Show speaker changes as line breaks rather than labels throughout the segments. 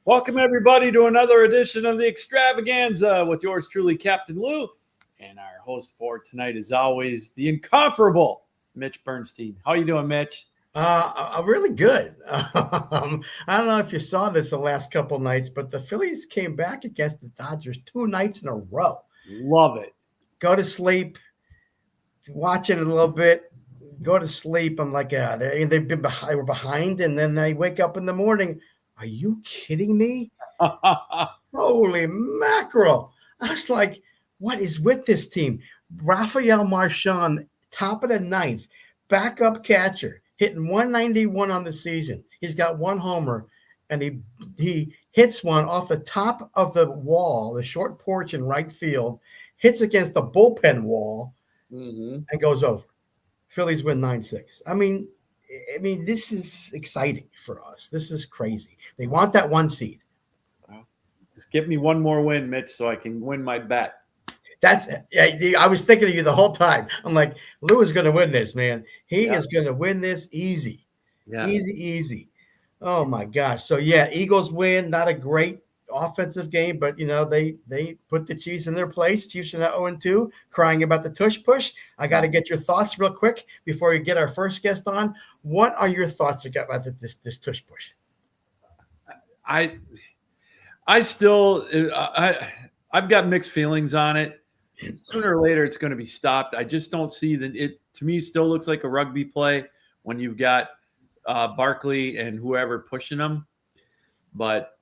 Welcome, everybody, to another edition of the Extravaganza with yours truly, Captain Lou, and our host for tonight, as always, the incomparable Mitch Bernstein. How you doing, Mitch?
Really good. I don't know if you saw this the last couple nights, but the Phillies came back against the Dodgers 2 nights in a row.
Love it.
Go to sleep, watch it a little bit, go to sleep. I'm like, yeah, they've been behind, they were behind, and then I wake up in the morning. Are you kidding me? Holy mackerel. I was like, what is with this team? Rafael Marchand, top of the ninth, backup catcher, hitting 191 on the season. He's got 1 homer, and he hits one off the top of the wall, the short porch in right field, hits against the bullpen wall, and goes over. Phillies win 9-6. I mean, this is exciting for us. This is crazy. They want that 1 seed.
Just give me one more win, Mitch, so I can win my bet.
I was thinking of you the whole time. I'm like, Lou is going to win this, man. He is going to win this easy. Yeah. Easy. Oh, my gosh. So, yeah, Eagles win. Not a great offensive game, but, they put the Chiefs in their place. Chiefs are now 0-2, crying about the tush push. I got to get your thoughts real quick before we get our first guest on. What are your thoughts about this tush push?
I've got mixed feelings on it. Sooner or later, it's going to be stopped. I just don't see that it. To me, still looks like a rugby play when you've got Barkley and whoever pushing them. But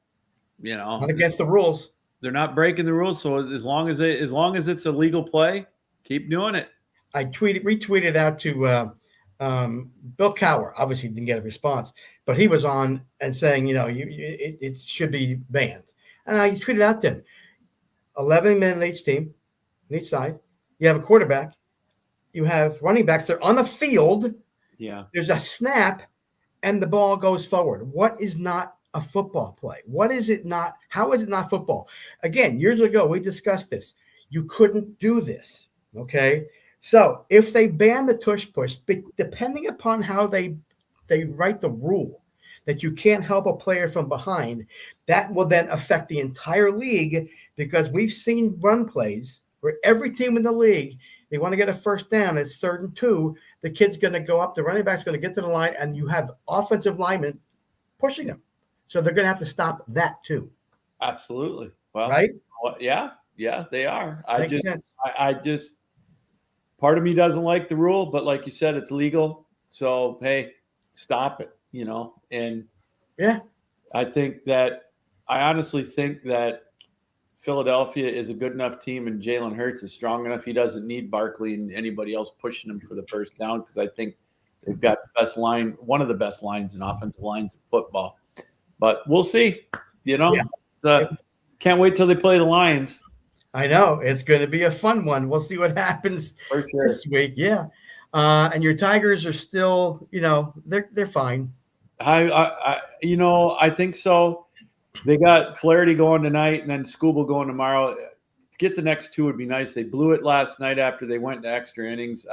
not against the rules.
They're not breaking the rules. So as long as it's a legal play, keep doing it.
I retweeted out to Bill Cowher. Obviously, didn't get a response, but he was on and saying, it should be banned. And I tweeted out to him, 11 men on each team, on each side. You have a quarterback. You have running backs. They're on the field.
Yeah.
There's a snap, and the ball goes forward. What is not a football play? What is it not? How is it not football? Again, years ago, we discussed this. You couldn't do this, okay? So if they ban the tush push, depending upon how they write the rule that you can't help a player from behind, that will then affect the entire league, because we've seen run plays where every team in the league, they want to get a first down. It's 3rd and 2. The kid's going to go up. The running back's going to get to the line, and you have offensive linemen pushing them. So they're going to have to stop that too.
Absolutely. Well,
right?
Yeah, they are.
Makes sense.
I just part of me doesn't like the rule, but like you said, it's legal. So hey, stop it. And
yeah,
I honestly think that Philadelphia is a good enough team, and Jalen Hurts is strong enough. He doesn't need Barkley and anybody else pushing him for the first down, because I think they've got the best line, one of the best lines in offensive lines in football. But we'll see. Can't wait till they play the Lions.
I know. It's going to be a fun one. We'll see what happens this week. Yeah. And your Tigers are still, they're fine.
I think so. They got Flaherty going tonight, and then Scooble going tomorrow. Get the next 2 would be nice. They blew it last night after they went to extra innings.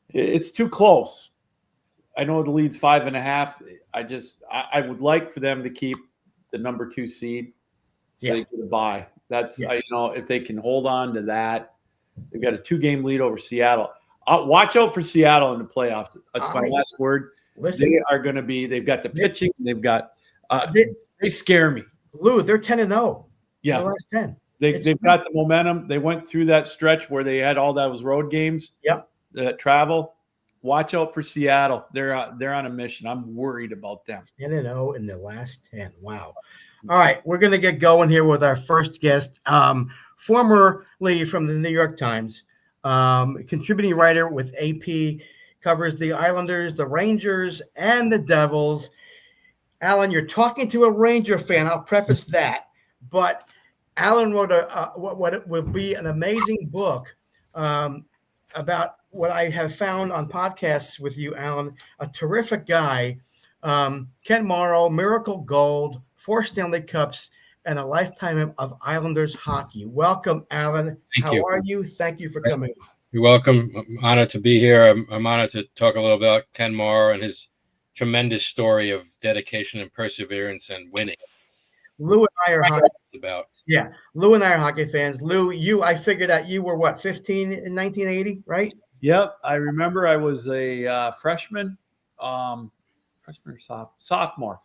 It's too close. I know the lead's 5.5. I would like for them to keep the number 2 seed, so they get a bye. That's if they can hold on to that, they've got a 2-game lead over Seattle. Watch out for Seattle in the playoffs. That's my last word.
Listen,
they are going to be. They've got the pitching. They've got. They scare me.
Lou, they're 10-0.
Yeah,
the last 10.
They've got the momentum. They went through that stretch where they had all those road games.
Yep.
That travel. Watch out for Seattle. They're on a mission. I'm worried about them.
10-0 in the last 10. Wow. All right, we're going to get going here with our first guest, formerly from the New York Times, contributing writer with AP, covers the Islanders, the Rangers, and the Devils. Alan, you're talking to a Ranger fan. I'll preface that. But Alan wrote what will be an amazing book about what I have found on podcasts with you, Alan. A terrific guy. Ken Morrow, Miracle Gold, 4 Stanley Cups, and a lifetime of Islanders hockey. Welcome, Alan. How are you? Thank you for coming.
You're welcome. I'm honored to be here. I'm honored to talk a little about Ken Morrow and his tremendous story of dedication and perseverance and winning.
Lou and I are hockey.
About.
Yeah, Lou and I are hockey fans. Lou, I figured out you were what, 15 in 1980, right?
Yep, I remember I was a freshman or sophomore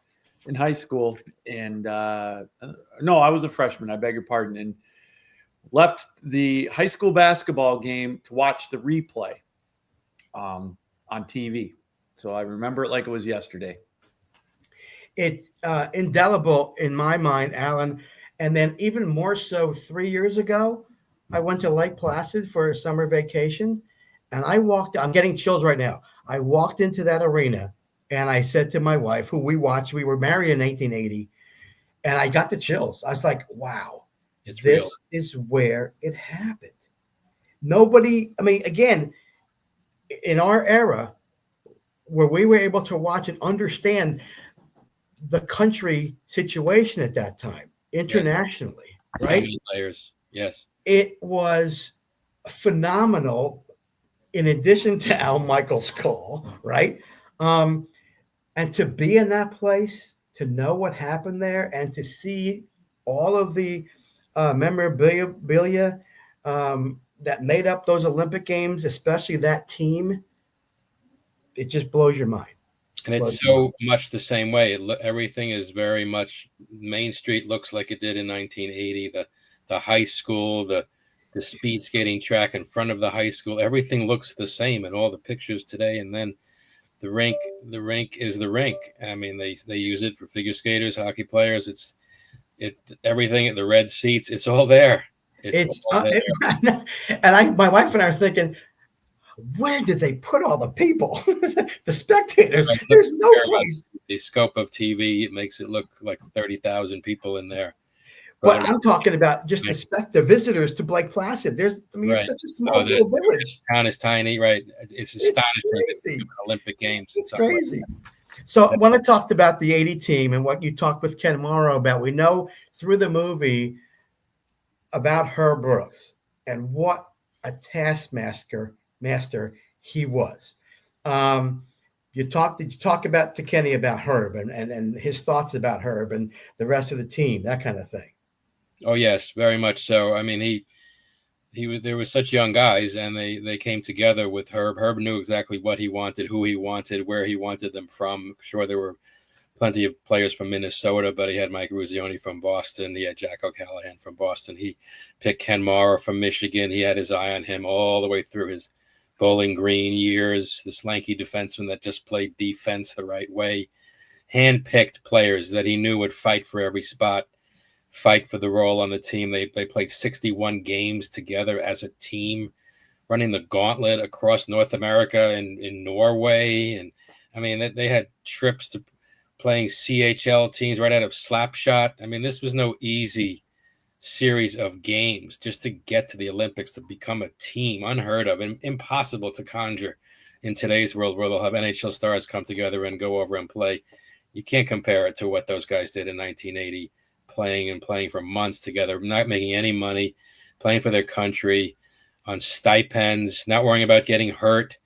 in high school, and no, I was a freshman. I beg your pardon, and left the high school basketball game to watch the replay on TV. So I remember it like it was yesterday.
It's indelible in my mind, Alan. And then even more so 3 years ago, I went to Lake Placid for a summer vacation, and I'm getting chills right now. I walked into that arena and I said to my wife, who we were married in 1980, and I got the chills. I was like, wow,
this
real. Is where it happened. Nobody, I mean, again, in our era, where we were able to watch and understand the country situation at that time internationally,
yes.
Right?
Players, yes.
It was phenomenal. In addition to Al Michaels' call, right? And to be in that place, to know what happened there, and to see all of the memorabilia that made up those Olympic Games, especially that team, it just blows your mind.
And it's so much the same way. Everything is very much Main Street looks like it did in 1980. The high school, the speed skating track in front of the high school, everything looks the same in all the pictures today. And then the rink is the rink. I mean, they use it for figure skaters, hockey players. Everything, the red seats, it's all there. It's all there.
And my wife and I are thinking, where did they put all the people, the spectators? Right. There's no place.
The scope of TV, it makes it look like 30,000 people in there.
But I'm talking about just the visitors to Lake Placid. It's such a small little village.
The town is tiny, right? It's astonishing. Olympic Games.
It's crazy. So when I talked about the 80 team and what you talked with Ken Morrow about, we know through the movie about Herb Brooks and what a taskmaster he was. Did you talk about to Kenny about Herb and his thoughts about Herb and the rest of the team, that kind of thing?
Oh yes, very much so. I mean, there were such young guys, and they came together with Herb. Herb knew exactly what he wanted, who he wanted, where he wanted them from. Sure, there were plenty of players from Minnesota, but he had Mike Ruzioni from Boston. He had Jack O'Callahan from Boston. He picked Ken Morrow from Michigan. He had his eye on him all the way through his Bowling Green years. This lanky defenseman that just played defense the right way. Hand-picked players that he knew would fight for every spot, fight for the role on the team. They played 61 games together as a team, running the gauntlet across North America and in Norway. And I mean, they had trips to playing CHL teams right out of Slapshot. I mean, this was no easy series of games just to get to the Olympics, to become a team, unheard of and impossible to conjure in today's world, where they'll have NHL stars come together and go over and play. You can't compare it to what those guys did in 1980. Playing for months together, not making any money, playing for their country on stipends, not worrying about getting hurt,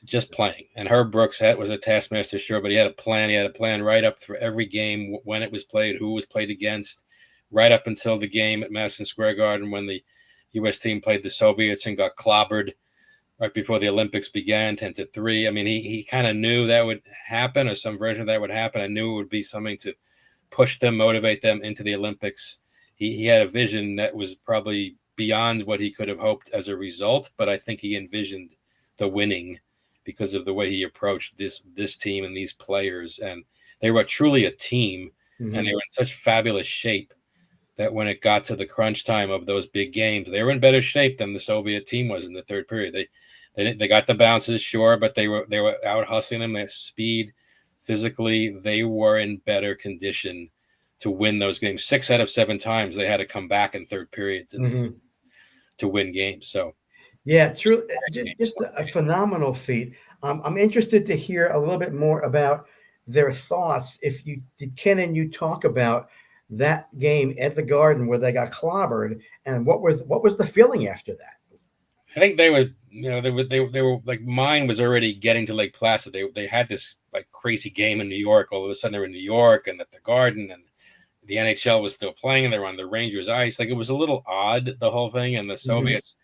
just playing. And Herb Brooks was a taskmaster, sure, but he had a plan. He had a plan right up for every game, when it was played, who was played against, right up until the game at Madison Square Garden when the U.S. team played the Soviets and got clobbered right before the Olympics began, 10-3. I mean, he kind of knew that would happen, or some version of that would happen. I knew it would be something to push them, motivate them into the Olympics. He had a vision that was probably beyond what he could have hoped as a result, but I think he envisioned the winning because of the way he approached this team and these players. And they were truly a team, and they were in such fabulous shape that when it got to the crunch time of those big games, they were in better shape than the Soviet team was in the third period. They got the bounces, sure, but they were out hustling them. Their speed, physically, they were in better condition to win those games. 6 out of 7 times they had to come back in third periods to win games. So,
yeah, true. Just a phenomenal feat. I'm interested to hear a little bit more about their thoughts. If you did, Ken and you talk about that game at the Garden where they got clobbered, and what was the feeling after that?
I think they were like, mine was already getting to Lake Placid. They had this like crazy game in New York. All of a sudden they're in New York and at the Garden, and the NHL was still playing, and they're on the Rangers ice. Like, it was a little odd, the whole thing, and the Soviets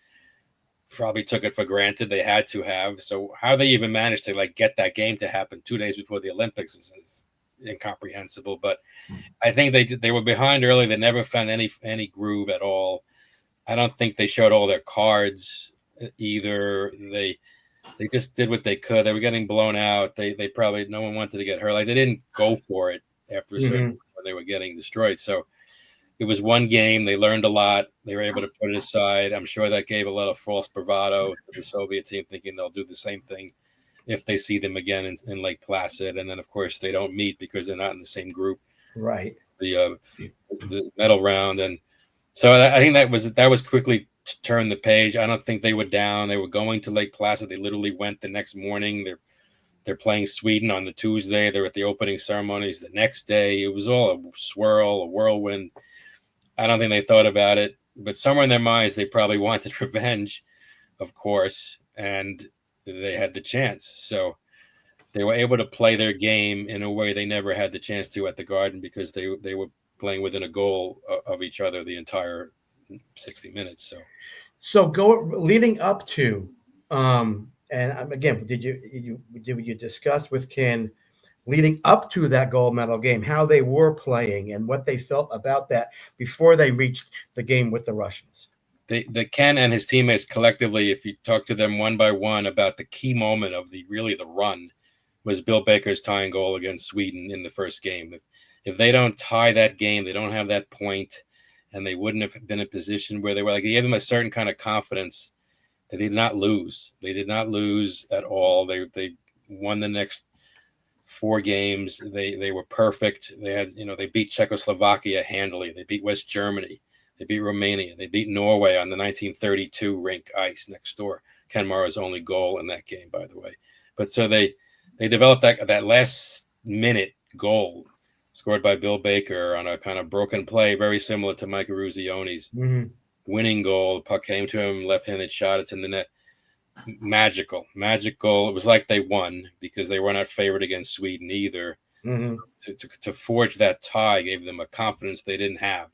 probably took it for granted. They had to have. So how they even managed to like get that game to happen 2 days before the Olympics is incomprehensible. But I think they were behind early. They never found any groove at all. I don't think they showed all their cards either. They just did what they could. They were getting blown out. They probably, no one wanted to get hurt. Like, they didn't go for it after a certain point when they were getting destroyed. So it was one game. They learned a lot. They were able to put it aside. I'm sure that gave a lot of false bravado to the Soviet team, thinking they'll do the same thing if they see them again in Lake Placid. And then, of course, they don't meet because they're not in the same group.
Right.
The medal round. And so I think that was quickly turned the page. I don't think they were down. They were going to Lake Placid. They literally went the next morning. They're playing Sweden on the Tuesday. They're at the opening ceremonies the next day. It was all a swirl, a whirlwind. I don't think they thought about it, but somewhere in their minds, they probably wanted revenge, of course, and they had the chance. So they were able to play their game in a way they never had the chance to at the Garden, because they were playing within a goal of each other the entire 60 minutes.
So leading up to, and again, did you discuss with Ken leading up to that gold medal game how they were playing and what they felt about that before they reached the game with the Russians?
The Ken and his teammates collectively, if you talk to them one by one about the key moment of the run, was Bill Baker's tying goal against Sweden in the first game. If they don't tie that game, they don't have that point, and they wouldn't have been in a position where they were. Like, he gave them a certain kind of confidence that they did not lose. They did not lose at all. They won the next 4 games. They were perfect. They had, they beat Czechoslovakia handily. They beat West Germany. They beat Romania. They beat Norway on the 1932 rink ice next door. Ken Mara's only goal in that game, by the way. But so they developed that last minute goal scored by Bill Baker on a kind of broken play, very similar to Mike Eruzione's winning goal. The puck came to him, left-handed shot. It's in the net. Magical. It was like they won, because they were not favored against Sweden either. To forge that tie gave them a confidence they didn't have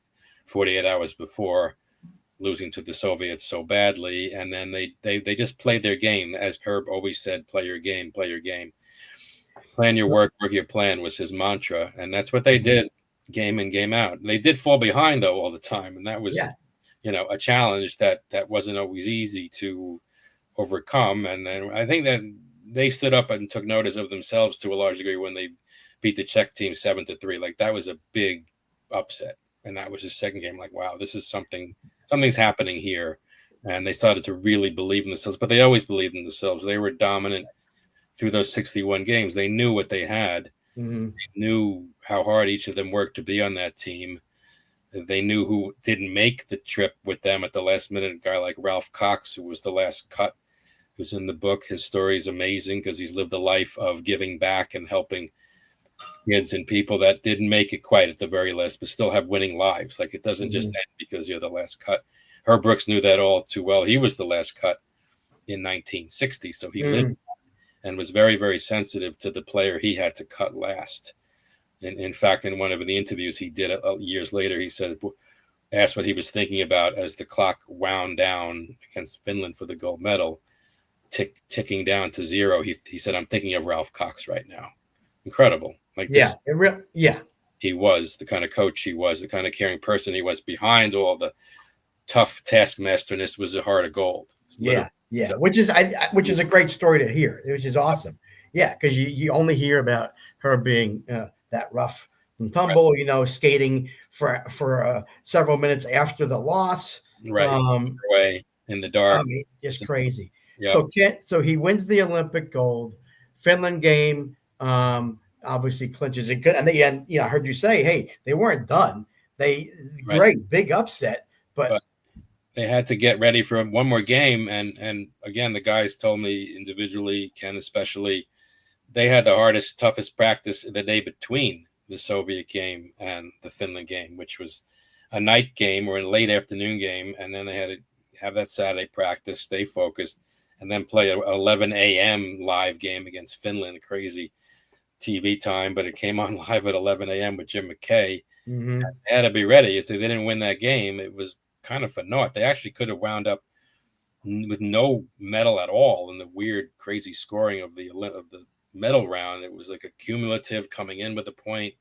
48 hours before losing to the Soviets so badly. And then they just played their game. As Herb always said, play your game. Plan your work your plan was his mantra. And that's what they did game in, game out. They did fall behind, though, all the time. And that was, a challenge that wasn't always easy to overcome. And then I think that they stood up and took notice of themselves to a large degree when they beat the Czech team 7-3. Like, that was a big upset. And that was his second game. Like, wow, this is something's happening here. And they started to really believe in themselves, but they always believed in themselves. They were dominant through those 61 games. They knew what they had. They knew how hard each of them worked to be on that team. They knew who didn't make the trip with them at the last minute. A guy like Ralph Cox, who was the last cut, who's in the book. His story is amazing because he's lived a life of giving back and helping kids and people that didn't make it quite at the very last, but still have winning lives. Like, it doesn't just end because you're the last cut. Herb Brooks knew that all too well. He was the last cut in 1960, so he lived and was very, very sensitive to the player he had to cut last. In fact, in one of the interviews he did years later, he said, asked what he was thinking about as the clock wound down against Finland for the gold medal, ticking down to 0. He said, "I'm thinking of Ralph Cox right now." Incredible. Like, he was the kind of coach he was, the kind of caring person he was. Behind all the tough taskmasterness was a heart of gold.
So, which is a great story to hear, which is awesome. Yeah, because you only hear about her being that rough and tumble, skating for several minutes after the loss,
away in the dark.
I mean, it's crazy. So he wins the Olympic gold. Finland game obviously clinches it, and I heard you say, hey, they weren't done. Great big upset, but
they had to get ready for one more game. And again, the guys told me individually, Ken especially, they had the hardest, toughest practice the day between the Soviet game and the Finland game, which was a night game or a late afternoon game. And then they had to have that Saturday practice, stay focused, and then play an 11 a.m. live game against Finland. Crazy. TV time, but it came on live at 11 a.m. with Jim McKay.
Mm-hmm.
They had to be ready. If they didn't win that game, it was kind of for naught. They actually could have wound up with no medal at all in the weird, crazy scoring of the medal round. It was like a cumulative coming in with a point,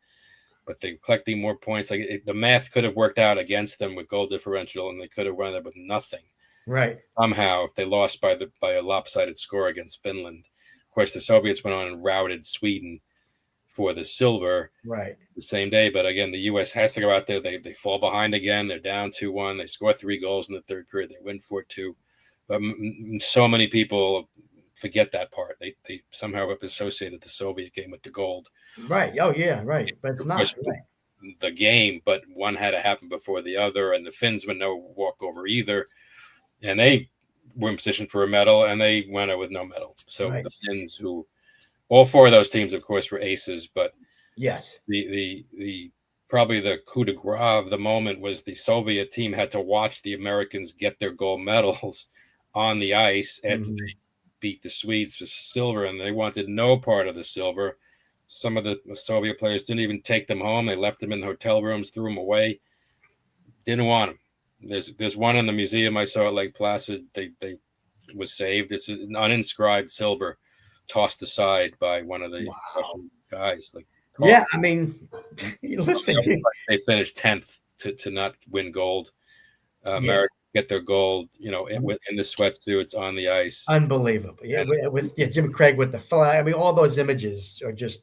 but they're collecting more points. Like the math could have worked out against them with goal differential, and they could have wound up with nothing.
Right.
Somehow, if they lost by a lopsided score against Finland. Of course, the Soviets went on and routed Sweden for the silver
Right.
the same day. But again, the U.S. has to go out there. They fall behind again. They're down 2-1. They score 3 goals in the third period. They win 4-2. But so many people forget that part. They somehow have associated the Soviet game with the gold.
Right. Oh, yeah. Right. But it's not. Right.
The game, but one had to happen before the other. And the Finns were no walkover either. And they were in position for a medal, and they went out with no medal. So the Finns, who all 4 of those teams, of course, were aces. But
yes,
the probably the coup de grace of the moment was the Soviet team had to watch the Americans get their gold medals on the ice after they beat the Swedes for silver, and they wanted no part of the silver. Some of the Soviet players didn't even take them home. They left them in the hotel rooms, threw them away. Didn't want them. There's one in the museum I saw at Lake Placid. They was saved. It's an uninscribed silver tossed aside by one of the Russian guys. Like,
yeah, I mean, listen,
they finished 10th to not win gold. America get their gold, in the sweatsuits on the ice.
Unbelievable. Yeah, with Jim Craig with the flag. I mean, all those images are just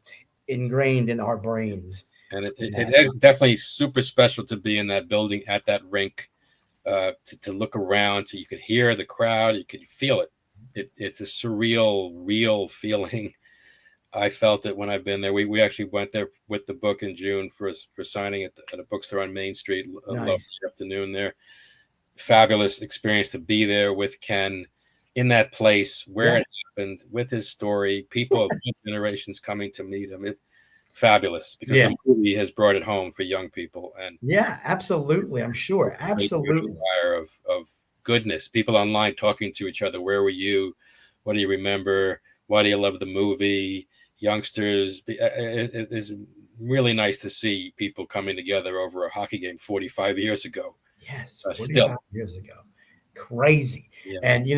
ingrained in our brains.
And it definitely super special to be in that building at that rink, to look around, so you can hear the crowd, you can feel it. It's a surreal, real feeling. I felt it when I've been there. We actually went there with the book in June for signing at a bookstore on Main Street.
Nice.
Loved the afternoon there. Fabulous experience to be there with Ken in that place where it happened, with his story, people of both generations coming to meet him. Fabulous, because the movie has brought it home for young people. And
absolutely, I'm sure, absolutely.
Of goodness, people online talking to each other. Where were you? What do you remember? Why do you love the movie? Youngsters, it is really nice to see people coming together over a hockey game 45 years ago.
Yes,
45 still
years ago, crazy.
Yeah.
And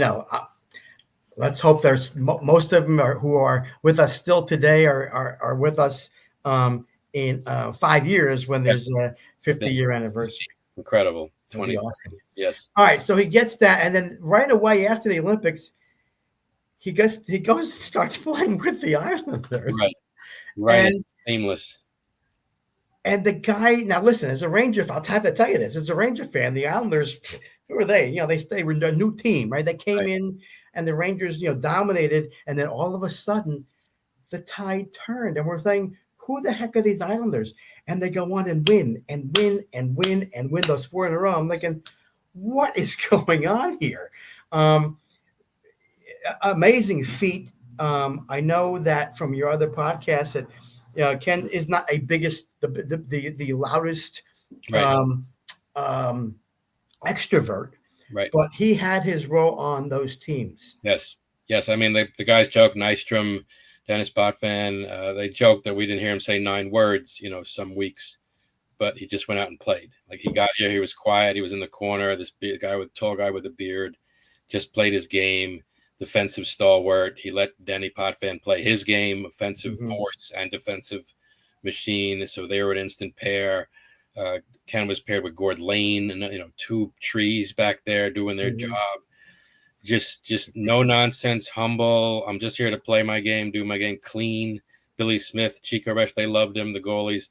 let's hope there's most of them who are with us still today are with us in 5 years when there's a 50-year anniversary.
Incredible. 20.
Awesome.
Yes.
All right, so he gets that, and then right away after the Olympics, he goes and starts playing with the Islanders.
Right.
And
seamless.
And the guy, now listen, as a Ranger, I'll have to tell you this, as a Ranger fan, the Islanders, who are they? They were a new team, right? They came in, and the Rangers, dominated, and then all of a sudden, the tide turned, and we're saying, who the heck are these Islanders? And they go on and win and win and win and win those 4 in a row. I'm thinking, what is going on here? Amazing feat. I know that from your other podcast that Ken is not the loudest extrovert,
right?
But he had his role on those teams.
Yes. I mean, the guys joke, Nystrom, Dennis Potvin, they joked that we didn't hear him say 9 words, some weeks, but he just went out and played. Like, he got here, he was quiet, he was in the corner. This tall guy with a beard, just played his game. Defensive stalwart. He let Denny Potvin play his game, offensive force and defensive machine. So they were an instant pair. Ken was paired with Gord Lane, and 2 trees back there doing their job. Just no nonsense, humble. I'm just here to play my game, do my game clean. Billy Smith, Chico Resch, they loved him, the goalies,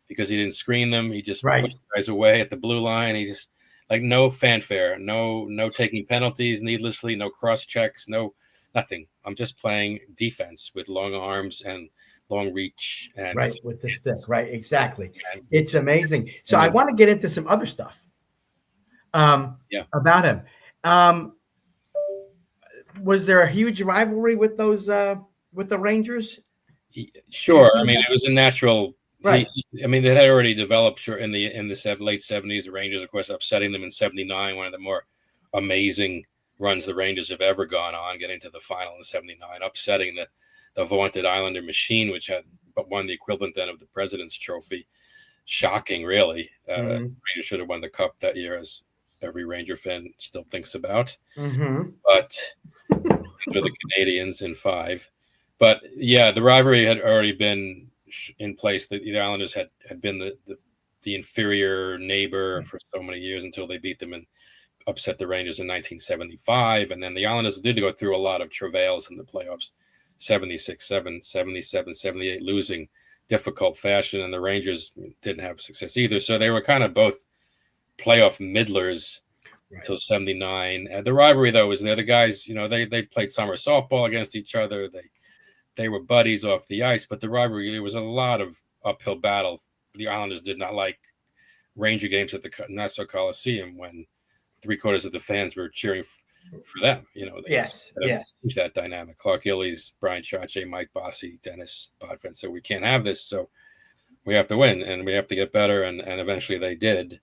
because he didn't screen them. He just pushed guys away at the blue line. He just, like, no fanfare, no taking penalties needlessly, no cross checks, nothing. I'm just playing defense with long arms and long reach. And
with the stick. Right, exactly. It's amazing. So I want to get into some other stuff about him. Was there a huge rivalry with those with the Rangers?
Sure. I mean, it was a natural. Right. They had already developed in the late 70s. The Rangers, of course, upsetting them in 79, one of the more amazing runs the Rangers have ever gone on, getting to the final in 79, upsetting the vaunted Islander machine, which had won the equivalent then of the President's Trophy. Shocking, really. Rangers should have won the Cup that year, as every Ranger fan still thinks about. But for the Canadians in 5. But yeah, the rivalry had already been in place. The Islanders had been the inferior neighbor for so many years until they beat them and upset the Rangers in 1975. And then the Islanders did go through a lot of travails in the playoffs, 76, 77, 78, losing difficult fashion. And the Rangers didn't have success either. So they were kind of both playoff middlers until 79. And the rivalry, though, was there. The guys, they played summer softball against each other. They were buddies off the ice, but the rivalry, there was a lot of uphill battle. The Islanders did not like Ranger games at the Nassau Coliseum when 3/4 of the fans were cheering for them.
Yes.
That dynamic. Clark Gillies, Brian Chache, Mike Bossy, Dennis Bodvin said, we can't have this, so we have to win, and we have to get better, and eventually they did.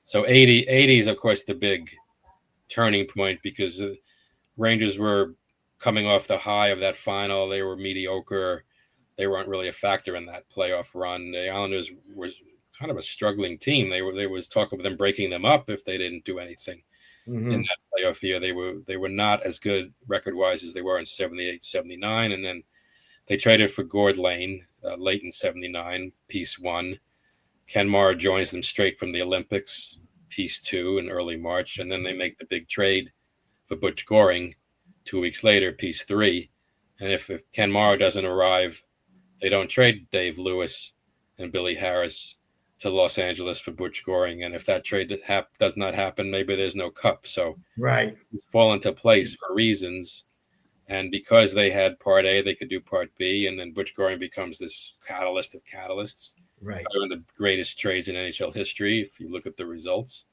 So 80 is, of course, the big turning point, because Rangers were coming off the high of that final. They were mediocre. They weren't really a factor in that playoff run. The Islanders were kind of a struggling team. There was talk of them breaking them up if they didn't do anything in that playoff year. They were not as good record-wise as they were in 78, 79. And then they traded for Gord Lane late in 79, piece 1. Ken Mara joins them straight from the Olympics, piece 2, in early March. And then they make the big trade for Butch Goring 2 weeks later, piece 3. And if Ken Mara doesn't arrive, they don't trade Dave Lewis and Billy Harris to Los Angeles for Butch Goring. And if that trade does not happen, maybe there's no cup. So it's fall into place for reasons. And because they had part A, they could do part B. And then Butch Goring becomes this catalyst of catalysts. One of the greatest trades in NHL history, if you look at the results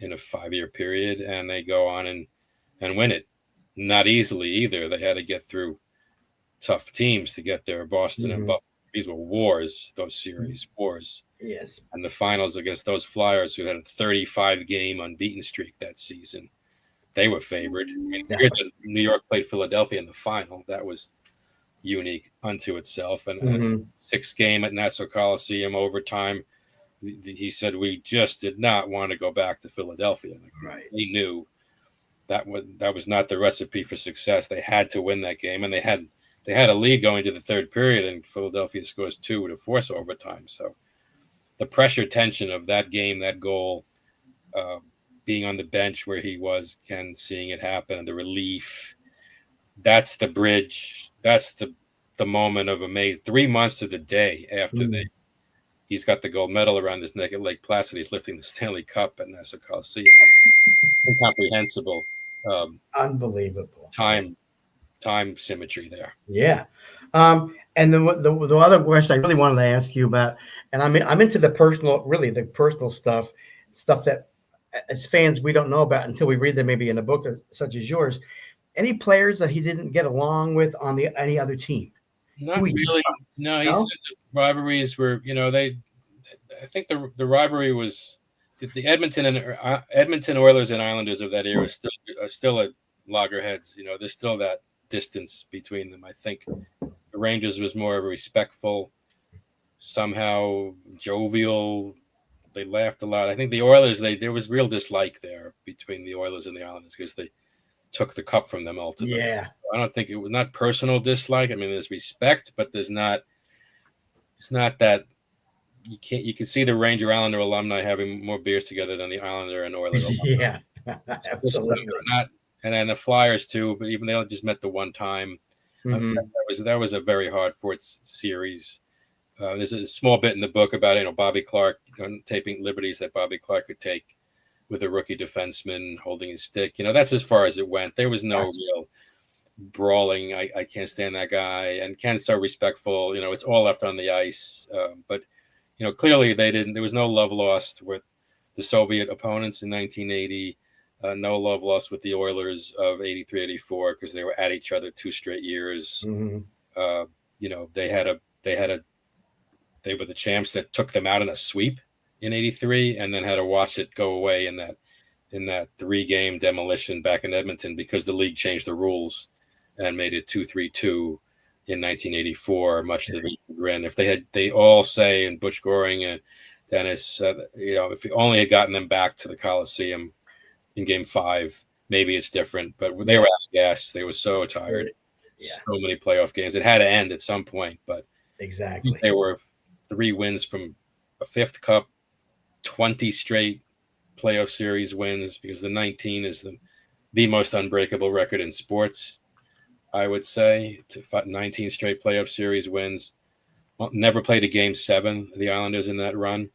in a 5-year period. And they go on and win it. Not easily either. They had to get through tough teams to get there. Boston and Buffalo. These were wars, those series, wars.
Yes.
And the finals against those Flyers, who had a 35-game unbeaten streak that season, they were favored. New York played Philadelphia in the final. That was unique unto itself. And a 6-game at Nassau Coliseum overtime. He said, we just did not want to go back to Philadelphia. They knew that was not the recipe for success. They had to win that game, and they had a lead going to the third period, and Philadelphia scores 2 to force overtime. So the pressure tension of that game, that goal, being on the bench where he was, Ken seeing it happen, and the relief, that's the bridge. That's the moment of amaze. 3 months to the day after he's got the gold medal around his neck at Lake Placid. He's lifting the Stanley Cup at Nassau Coliseum. Incomprehensible.
Unbelievable.
Time symmetry there.
Yeah. And the other question I really wanted to ask you about, and I'm into the personal stuff that as fans we don't know about until we read them maybe in a book such as yours. Any players that he didn't get along with on any other team?
Not really. No, he said the rivalries were, I think the rivalry was the Edmonton Oilers and Islanders of that era are still at loggerheads. There's still that distance between them. I think the Rangers was more respectful, somehow jovial. They laughed a lot. I think the Oilers, there was real dislike there between the Oilers and the Islanders because they took the cup from them ultimately.
Yeah.
I don't think it was not personal dislike. I mean, there's respect, but it's not that you can see the Ranger Islander alumni having more beers together than the Islander and Oilers alumni.
Yeah. Absolutely.
And then the Flyers too, but even they only just met the one time. That was a very hard-fought series. There's a small bit in the book about Bobby Clark taping liberties that Bobby Clark could take with a rookie defenseman holding his stick. That's as far as it went. There was no real brawling. I can't stand that guy. And Ken's so respectful. It's all left on the ice. But clearly there was no love lost with the Soviet opponents in 1980. No love lost with the Oilers of 83-84 because they were at each other 2 straight years. They were the champs that took them out in a sweep in 83 and then had to watch it go away in that 3-game demolition back in Edmonton because the league changed the rules and made it 2-3-2 in 1984, much to the chagrin. If they all say, and Butch Goring and Dennis, if we only had gotten them back to the Coliseum in Game 5, maybe it's different. But they were out of gas. They were so tired.
Yeah.
So many playoff games. It had to end at some point. But
exactly,
they were 3 wins from a 5th Cup, 20 straight playoff series wins, because the 19 is the most unbreakable record in sports, I would say. 19 straight playoff series wins. Well, never played a Game 7, the Islanders, in that run.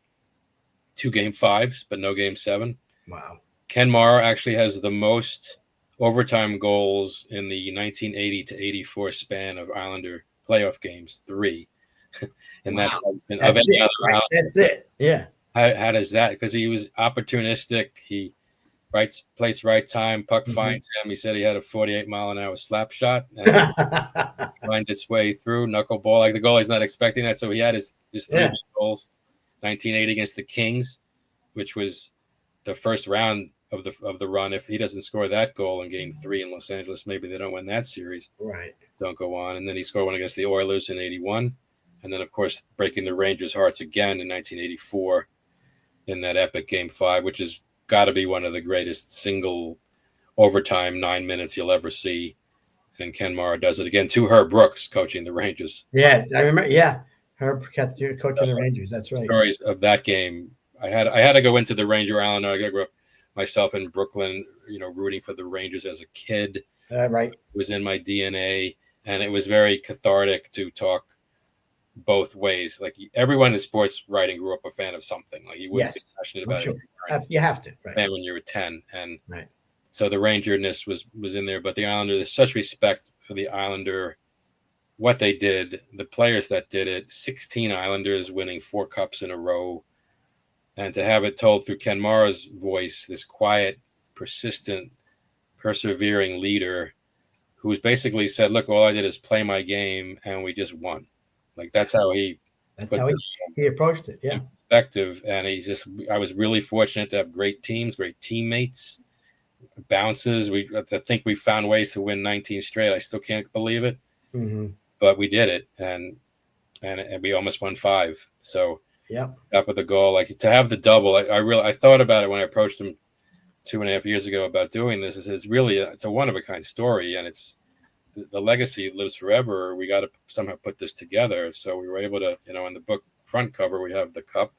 2 Game 5s, but no Game 7.
Wow.
Ken Mara actually has the most overtime goals in the 1980 to 84 span of Islander playoff games, 3. And
Wow.
that's been
That's
of any
it,
other
right?
Islander.
That's it. Yeah.
How does that? Because he was opportunistic. He right place, right time. Puck finds him. He said he had a 48-mile-an-hour slap shot and finds its way through knuckleball. Like the goalie's not expecting that, so he had his 3 big goals. 1980 against the Kings, which was the first round of the run. If he doesn't score that goal in Game 3 in Los Angeles, maybe they don't win that series.
Right.
Don't go on. And then he scored one against the Oilers in 81. And then, of course, breaking the Rangers' hearts again in 1984 in that epic Game 5, which has got to be one of the greatest single overtime 9 minutes you'll ever see. And Ken Mara does it again to Herb Brooks coaching the Rangers.
Yeah, I remember. Yeah, Herb coaching the Rangers. That's right.
Stories of that game. I had to go into the Ranger Island. I grew up myself in Brooklyn, rooting for the Rangers as a kid.
Right.
It was in my DNA, and it was very cathartic to talk both ways. Like everyone in sports writing grew up a fan of something. Like you wouldn't be passionate about it.
You have to. Right.
Fan when you were 10, and
right.
So the Ranger-ness was in there. But the Islander, there's such respect for the Islander, what they did, the players that did it. 16 Islanders winning 4 cups in a row. And to have it told through Ken Mara's voice, this quiet, persistent, persevering leader who's basically said, look, all I did is play my game and we just won. Like that's how he
approached it. Yeah.
Perspective. And I was really fortunate to have great teams, great teammates, bounces. I think we found ways to win 19 straight. I still can't believe it, but we did it. And we almost won 5. So,
yeah,
up with the goal, like to have the double. I thought about it when I approached him 2.5 years ago about doing this. It's a one of a kind story, and it's the legacy lives forever. We got to somehow put this together. So we were able to, in the book front cover we have the cup.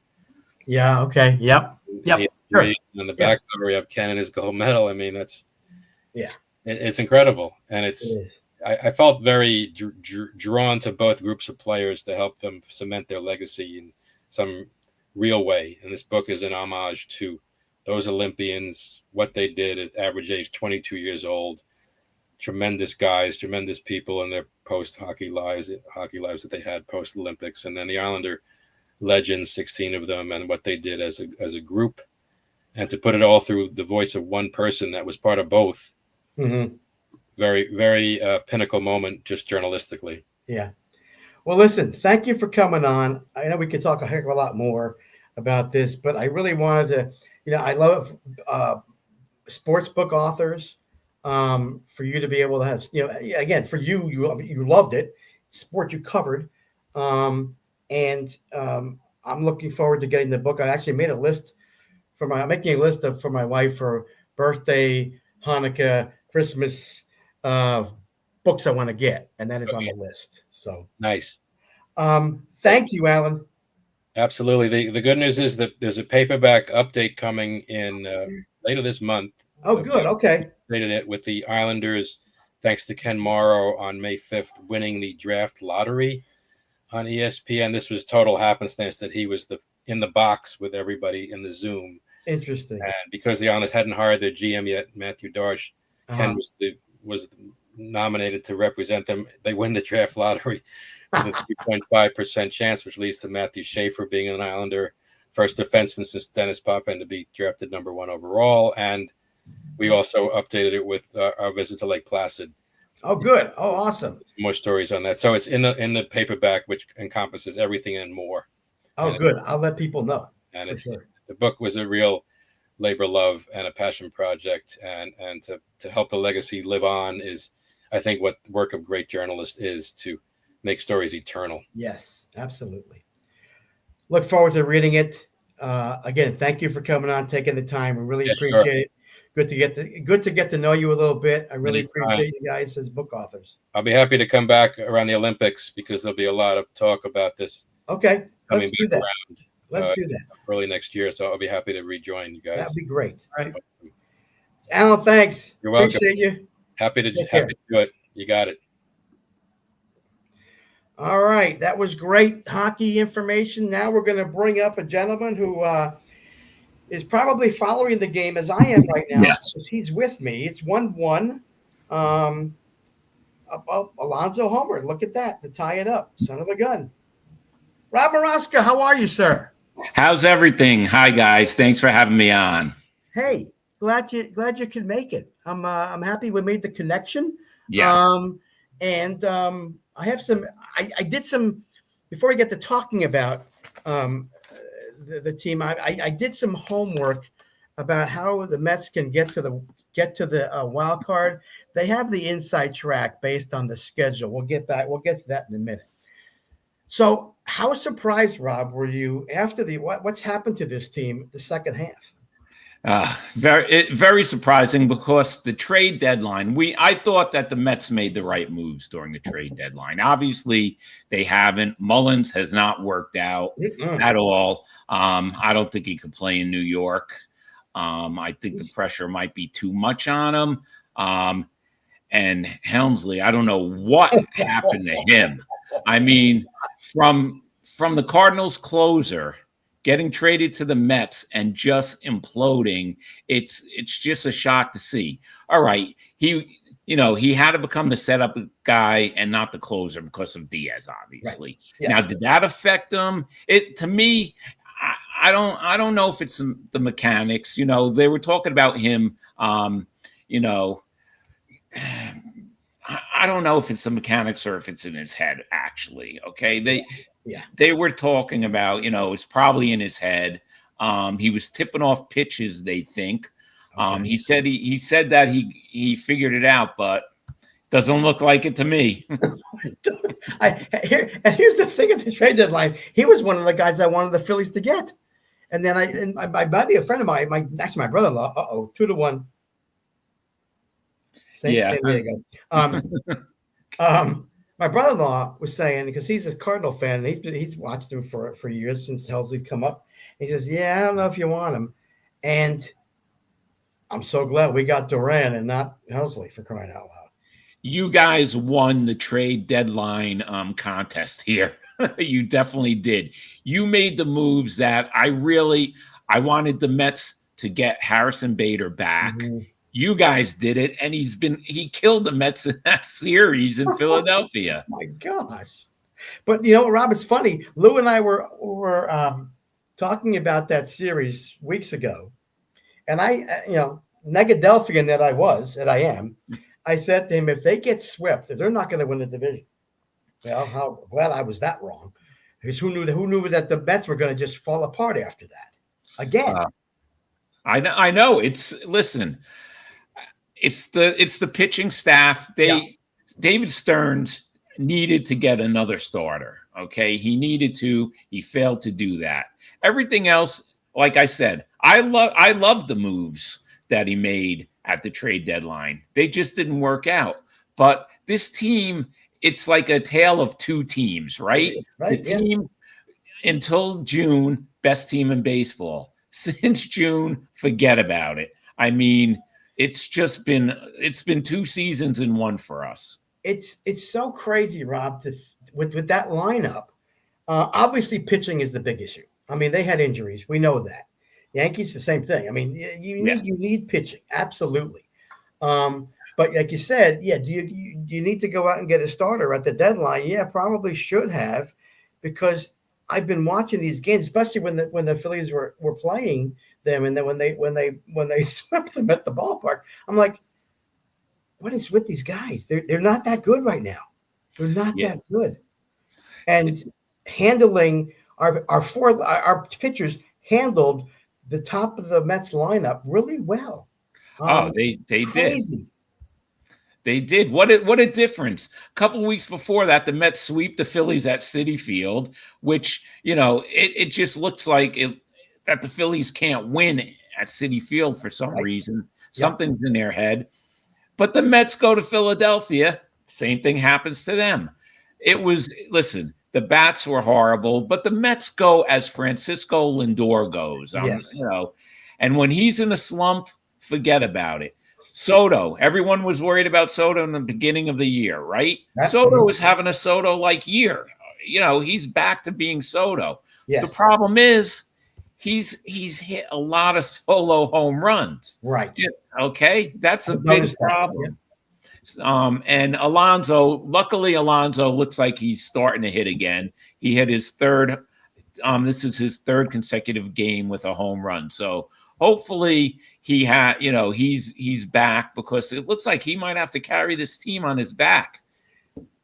Yeah. Okay. Yep. Sure.
On the back cover we have Ken and his gold medal. I mean, it's incredible, and I felt very drawn to both groups of players to help them cement their legacy in some real way. And this book is an homage to those Olympians, what they did at average age 22 years old. Tremendous guys, tremendous people in their post-hockey lives that they had post-Olympics. And then the Islander legends, 16 of them, and what they did as a group. And to put it all through the voice of one person that was part of both. Very, very pinnacle moment, just journalistically.
Yeah. Well, listen, thank you for coming on. I know we could talk a heck of a lot more about this, but I really wanted to, I love sports book authors. For you to be able to have, again, for you loved it, sport you covered. I'm looking forward to getting the book. I actually made a list for my wife for birthday, Hanukkah, Christmas, books I want to get, and that is on the list. So
nice.
Thank you, Alan.
Absolutely. The good news is that there's a paperback update coming in later this month.
Oh, good. Okay.
Updated it with the Islanders, thanks to Ken Morrow on May 5th, winning the draft lottery on ESPN. This was total happenstance that he was in the box with everybody in the Zoom.
Interesting.
And because the Islanders hadn't hired their GM yet, Matthew Darche, Ken was nominated to represent them. They win the draft lottery with a 3.5% chance, which leads to Matthew Schaefer being an Islander, first defenseman since Dennis Potvin to be drafted number 1 overall. And we also updated it with our visit to Lake Placid.
Oh, good. Oh, awesome.
More stories on that. So it's in the paperback, which encompasses everything and more.
Oh, good. I'll let people know.
And the book was a real labor of love and a passion project. And to help the legacy live on is, I think, what the work of great journalists is, to make stories eternal.
Yes, absolutely. Look forward to reading it. Again, thank you for coming on, taking the time. We really
Yeah, sure.
appreciate it. Good to get to know you a little bit. I really
Anytime.
appreciate you guys as book authors.
I'll be happy to come back around the Olympics because there'll be a lot of talk about this
Okay,
coming
let's do
back
that.
around
Let's do that.
early next year. So I'll be happy to rejoin you guys.
That'd be great.
All right.
Alan, thanks.
You're welcome.
Appreciate you.
Happy to
Take care.
do it. You got it.
All right, that was great hockey information. Now we're going to bring up a gentleman who is probably following the game as I am right now.
Yes.
Because he's with me. It's 1-1. Alonzo Homer. Look at that to tie it up. Son of a gun. Rob Maraska, how are you, sir?
How's everything? Hi guys, thanks for having me on.
Hey, glad you could make it. I'm happy we made the connection.
Yes.
I have some. I did some before we get to talking about the team. I did some homework about how the Mets can get to the wild card. They have the inside track based on the schedule. We'll get to that in a minute. So, how surprised, Rob, were you after what's happened to this team the second half?
Very surprising because the trade deadline, I thought that the Mets made the right moves during the trade deadline. Obviously, they haven't. Mullins has not worked out at all. I don't think he could play in New York. I think the pressure might be too much on him. And Helmsley, I don't know what happened to him. I mean, from the Cardinals closer getting traded to the Mets and just imploding, it's just a shock to see. All right, he had to become the setup guy and not the closer because of Diaz, obviously. Right. Yes. Now, did that affect him? To me, I don't know if it's the mechanics. They were talking about him. I don't know if it's the mechanics or if it's in his head, actually. Okay. They were talking about, it's probably in his head. He was tipping off pitches, they think. Okay. He said that he figured it out, but doesn't look like it to me.
Here's the thing at the trade deadline. He was one of the guys I wanted the Phillies to get. And then my buddy, a friend of mine, actually my brother-in-law, 2-1. Same way to go. My brother-in-law was saying, because he's a Cardinal fan, and he's watched him for years since Helsley'd come up. He says, "Yeah, I don't know if you want him," and I'm so glad we got Duran and not Helsley, for crying out loud.
You guys won the trade deadline contest here. You definitely did. You made the moves that I wanted the Mets to get Harrison Bader back. Mm-hmm. You guys did it, and he killed the Mets in that series in Philadelphia.
Oh my gosh. But Rob, it's funny. Lou and I were talking about that series weeks ago. And I, Negadelphian that I am, I said to him, if they get swept, they're not going to win the division. Well, how glad I was that wrong. Because who knew that the Mets were going to just fall apart after that? Again.
I know. Listen. It's the pitching staff. David Stearns needed to get another starter. Okay, he failed to do that. Everything else, like I said, I love the moves that he made at the trade deadline. They just didn't work out. But this team, it's like a tale of two teams, right? The team until June, best team in baseball. Since June, forget about it. I mean, it's been 2 seasons in one for us.
It's so crazy, Rob, with that lineup. Obviously, pitching is the big issue. I mean, they had injuries. We know that. Yankees, the same thing. I mean, you need pitching, absolutely. But like you said, do you need to go out and get a starter at the deadline? Yeah, probably should have, because I've been watching these games, especially when the Phillies were playing them, and then when they swept them at the ballpark, I'm like, what is with these guys? They're not that good right now. They're not that good. And handling our pitchers handled the top of the Mets lineup really well.
They did. They did. What a difference. A couple weeks before that, the Mets sweep the Phillies at Citi Field, which, it just looks like that the Phillies can't win at Citi Field for some reason. Something's in their head. But the Mets go to Philadelphia. Same thing happens to them. Listen, the bats were horrible, but the Mets go as Francisco Lindor goes. And when he's in a slump, forget about it. Soto, everyone was worried about Soto in the beginning of the year, right? Soto is having a Soto-like year. He's back to being Soto. Yes. The problem is he's hit a lot of solo home runs.
Right.
Okay? That's a big problem. And luckily Alonso looks like he's starting to hit again. He hit his third. This is his third consecutive game with a home run. So hopefully he's back, because it looks like he might have to carry this team on his back.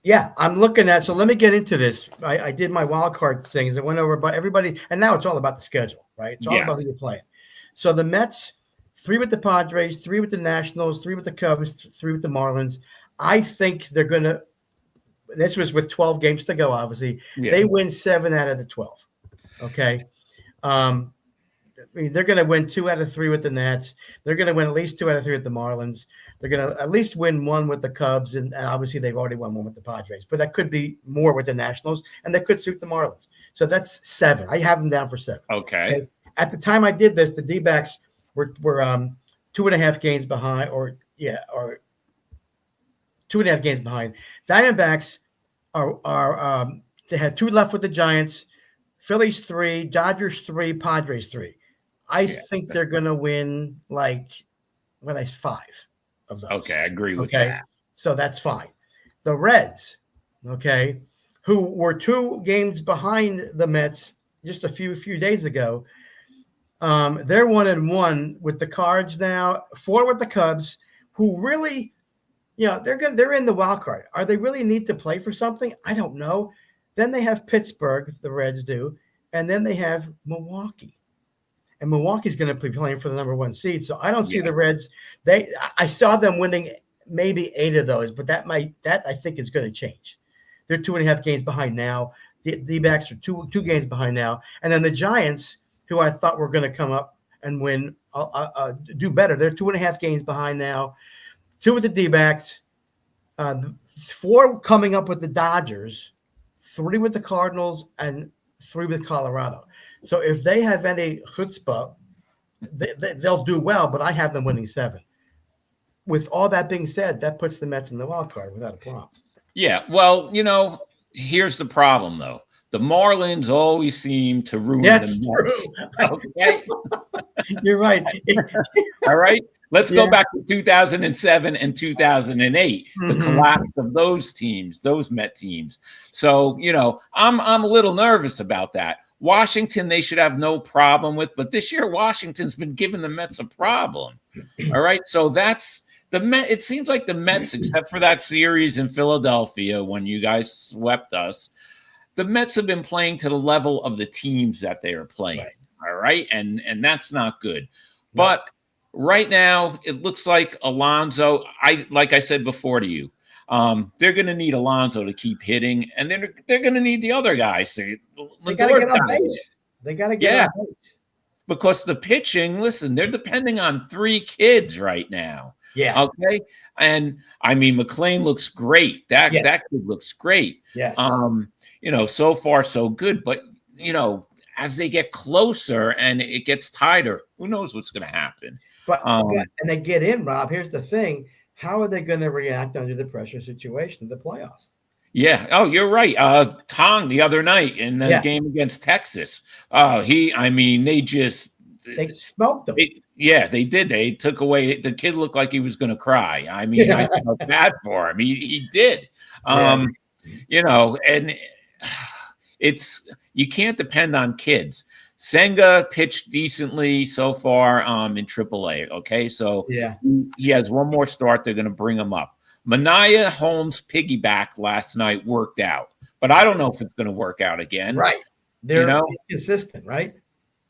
Yeah, I'm looking at. So let me get into this. I did my wild card things. I went over about everybody, and now it's all about the schedule, right? It's all about who you're playing. So the Mets, 3 with the Padres, 3 with the Nationals, 3 with the Cubs, 3 with the Marlins. I think they're going to – this was with 12 games to go, obviously. Yeah. They win 7 out of the 12, okay? They're going to win 2 out of 3 with the Nats. They're going to win at least 2 out of 3 with the Marlins. They're going to at least win 1 with the Cubs, and obviously they've already won 1 with the Padres. But that could be more with the Nationals, and that could suit the Marlins. So that's 7. I have them down for 7.
Okay.
At the time I did this, the D-backs were 2.5 games behind, or 2.5 games behind. Diamondbacks are they had 2 left with the Giants, Phillies 3, Dodgers 3, Padres 3. I think they're going to win 5 of those.
Okay, I agree with that.
So that's fine. The Reds, who were 2 games behind the Mets just a few days ago, they're 1-1 with the Cards now, 4 with the Cubs, who really, they're in the wild card. Are they really need to play for something? I don't know. Then they have Pittsburgh, the Reds do, and then they have Milwaukee. And Milwaukee's going to be playing for the number 1 seed. So I don't see the Reds. I saw them winning maybe 8 of those, but that I think is going to change. They're 2.5 games behind now. The D-backs are two games behind now. And then the Giants, who I thought were going to come up and win, do better. They're 2.5 games behind now. 2 with the D-backs, 4 coming up with the Dodgers, 3 with the Cardinals, and 3 with Colorado. So if they have any chutzpah, they'll do well, but I have them winning 7. With all that being said, that puts the Mets in the wild card without a problem.
Yeah, well, here's the problem, though. The Marlins always seem to ruin the Mets. Okay?
You're right.
All right? Let's go back to 2007 and 2008, the collapse of those teams, those Met teams. So, I'm a little nervous about that. Washington, they should have no problem with, but this year Washington's been giving the Mets a problem. All right, so that's the Met. It seems like the Mets, except for that series in Philadelphia when you guys swept us, the Mets have been playing to the level of the teams that they are playing. Right. All right, and that's not good. But right now, it looks like Alonso. Like I said before to you. They're going to need Alonso to keep hitting, and they're going to need the other guys to.
They got to get on base. They got to get on base.
Because the pitching, listen, they're depending on 3 kids right now.
Yeah.
Okay. And McLean looks great. That kid looks great.
Yeah.
So far so good, but as they get closer and it gets tighter, who knows what's going to happen?
But and they get in, Rob. Here's the thing. How are they going to react under the pressure situation of the playoffs?
Yeah. Oh, you're right. Tong the other night in the game against Texas. They
smoked them.
They did. They took away. The kid looked like he was going to cry. I felt bad for him. He did. And it's you can't depend on kids. Senga pitched decently so far in AAA. Okay, so he has 1 more start. They're going to bring him up. Manaea Holmes piggyback last night worked out, but I don't know if it's going to work out again.
Right, they're consistent, right?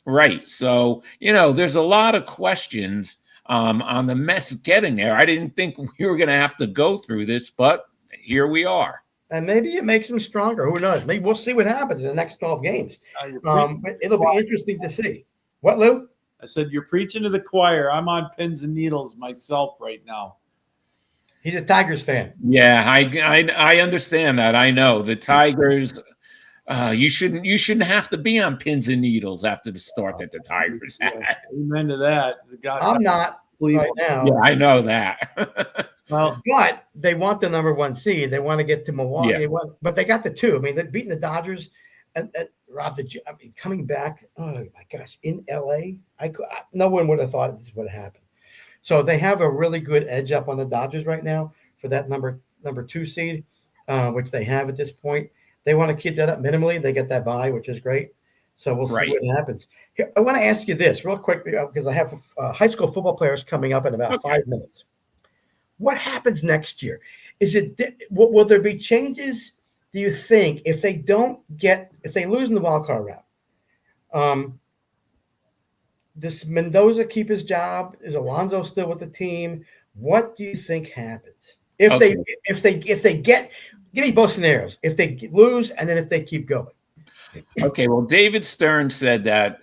Right. So there's a lot of questions on the Mets getting there. I didn't think we were going to have to go through this, but here we are.
And maybe it makes them stronger. Who knows? Maybe we'll see what happens in the next 12 games. But it'll be interesting to see. What, Lou?
I said, you're preaching to the choir. I'm on pins and needles myself right now.
He's a Tigers fan.
Yeah, I understand that. I know the Tigers. You shouldn't have to be on pins and needles after the start that the Tigers had.
Amen to that.
I'm not right now.
Yeah, I know that.
Well, but they want the number 1 seed. They want to get to Milwaukee.
Yeah.
But they got the 2. I mean, they're beating the Dodgers. And Rob, coming back. Oh my gosh, in LA, no one would have thought this would have happened. So they have a really good edge up on the Dodgers right now for that number 2 seed, which they have at this point. They want to keep that up minimally. They get that bye, which is great. So we'll see what happens. Here, I want to ask you this real quick because I have high school football players coming up in about 5 minutes. What happens next year? Will there be changes? Do you think if they lose in the wild card round? Does Mendoza keep his job? Is Alonso still with the team? What do you think happens if they get? Give me both scenarios. If they lose and then if they keep going.
Okay, well, David Stern said that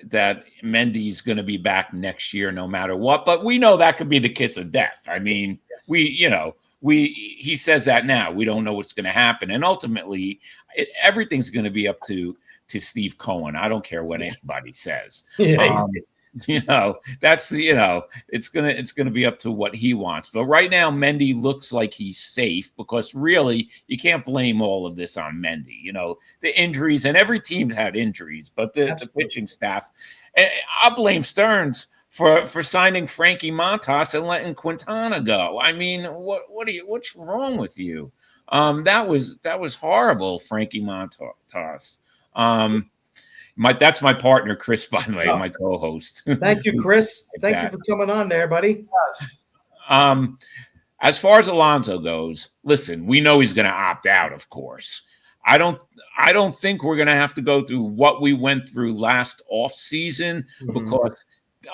Mendy's going to be back next year no matter what, but we know that could be the kiss of death. I mean, he says that now. We don't know what's going to happen, and ultimately, everything's going to be up to Steve Cohen. I don't care what anybody says. That's it's gonna be up to what he wants. But right now, Mendy looks like he's safe because really you can't blame all of this on Mendy. The injuries, and every team's had injuries, but the pitching staff. And I'll blame Stearns for signing Frankie Montas and letting Quintana go. I mean, what's wrong with you? That was horrible, Frankie Montas. That's my partner, Chris, by the way, my co-host.
Thank you, Chris. Thank you for coming on there, buddy.
Yes.
As far as Alonso goes, listen, we know he's going to opt out, of course. I don't think we're going to have to go through what we went through last offseason because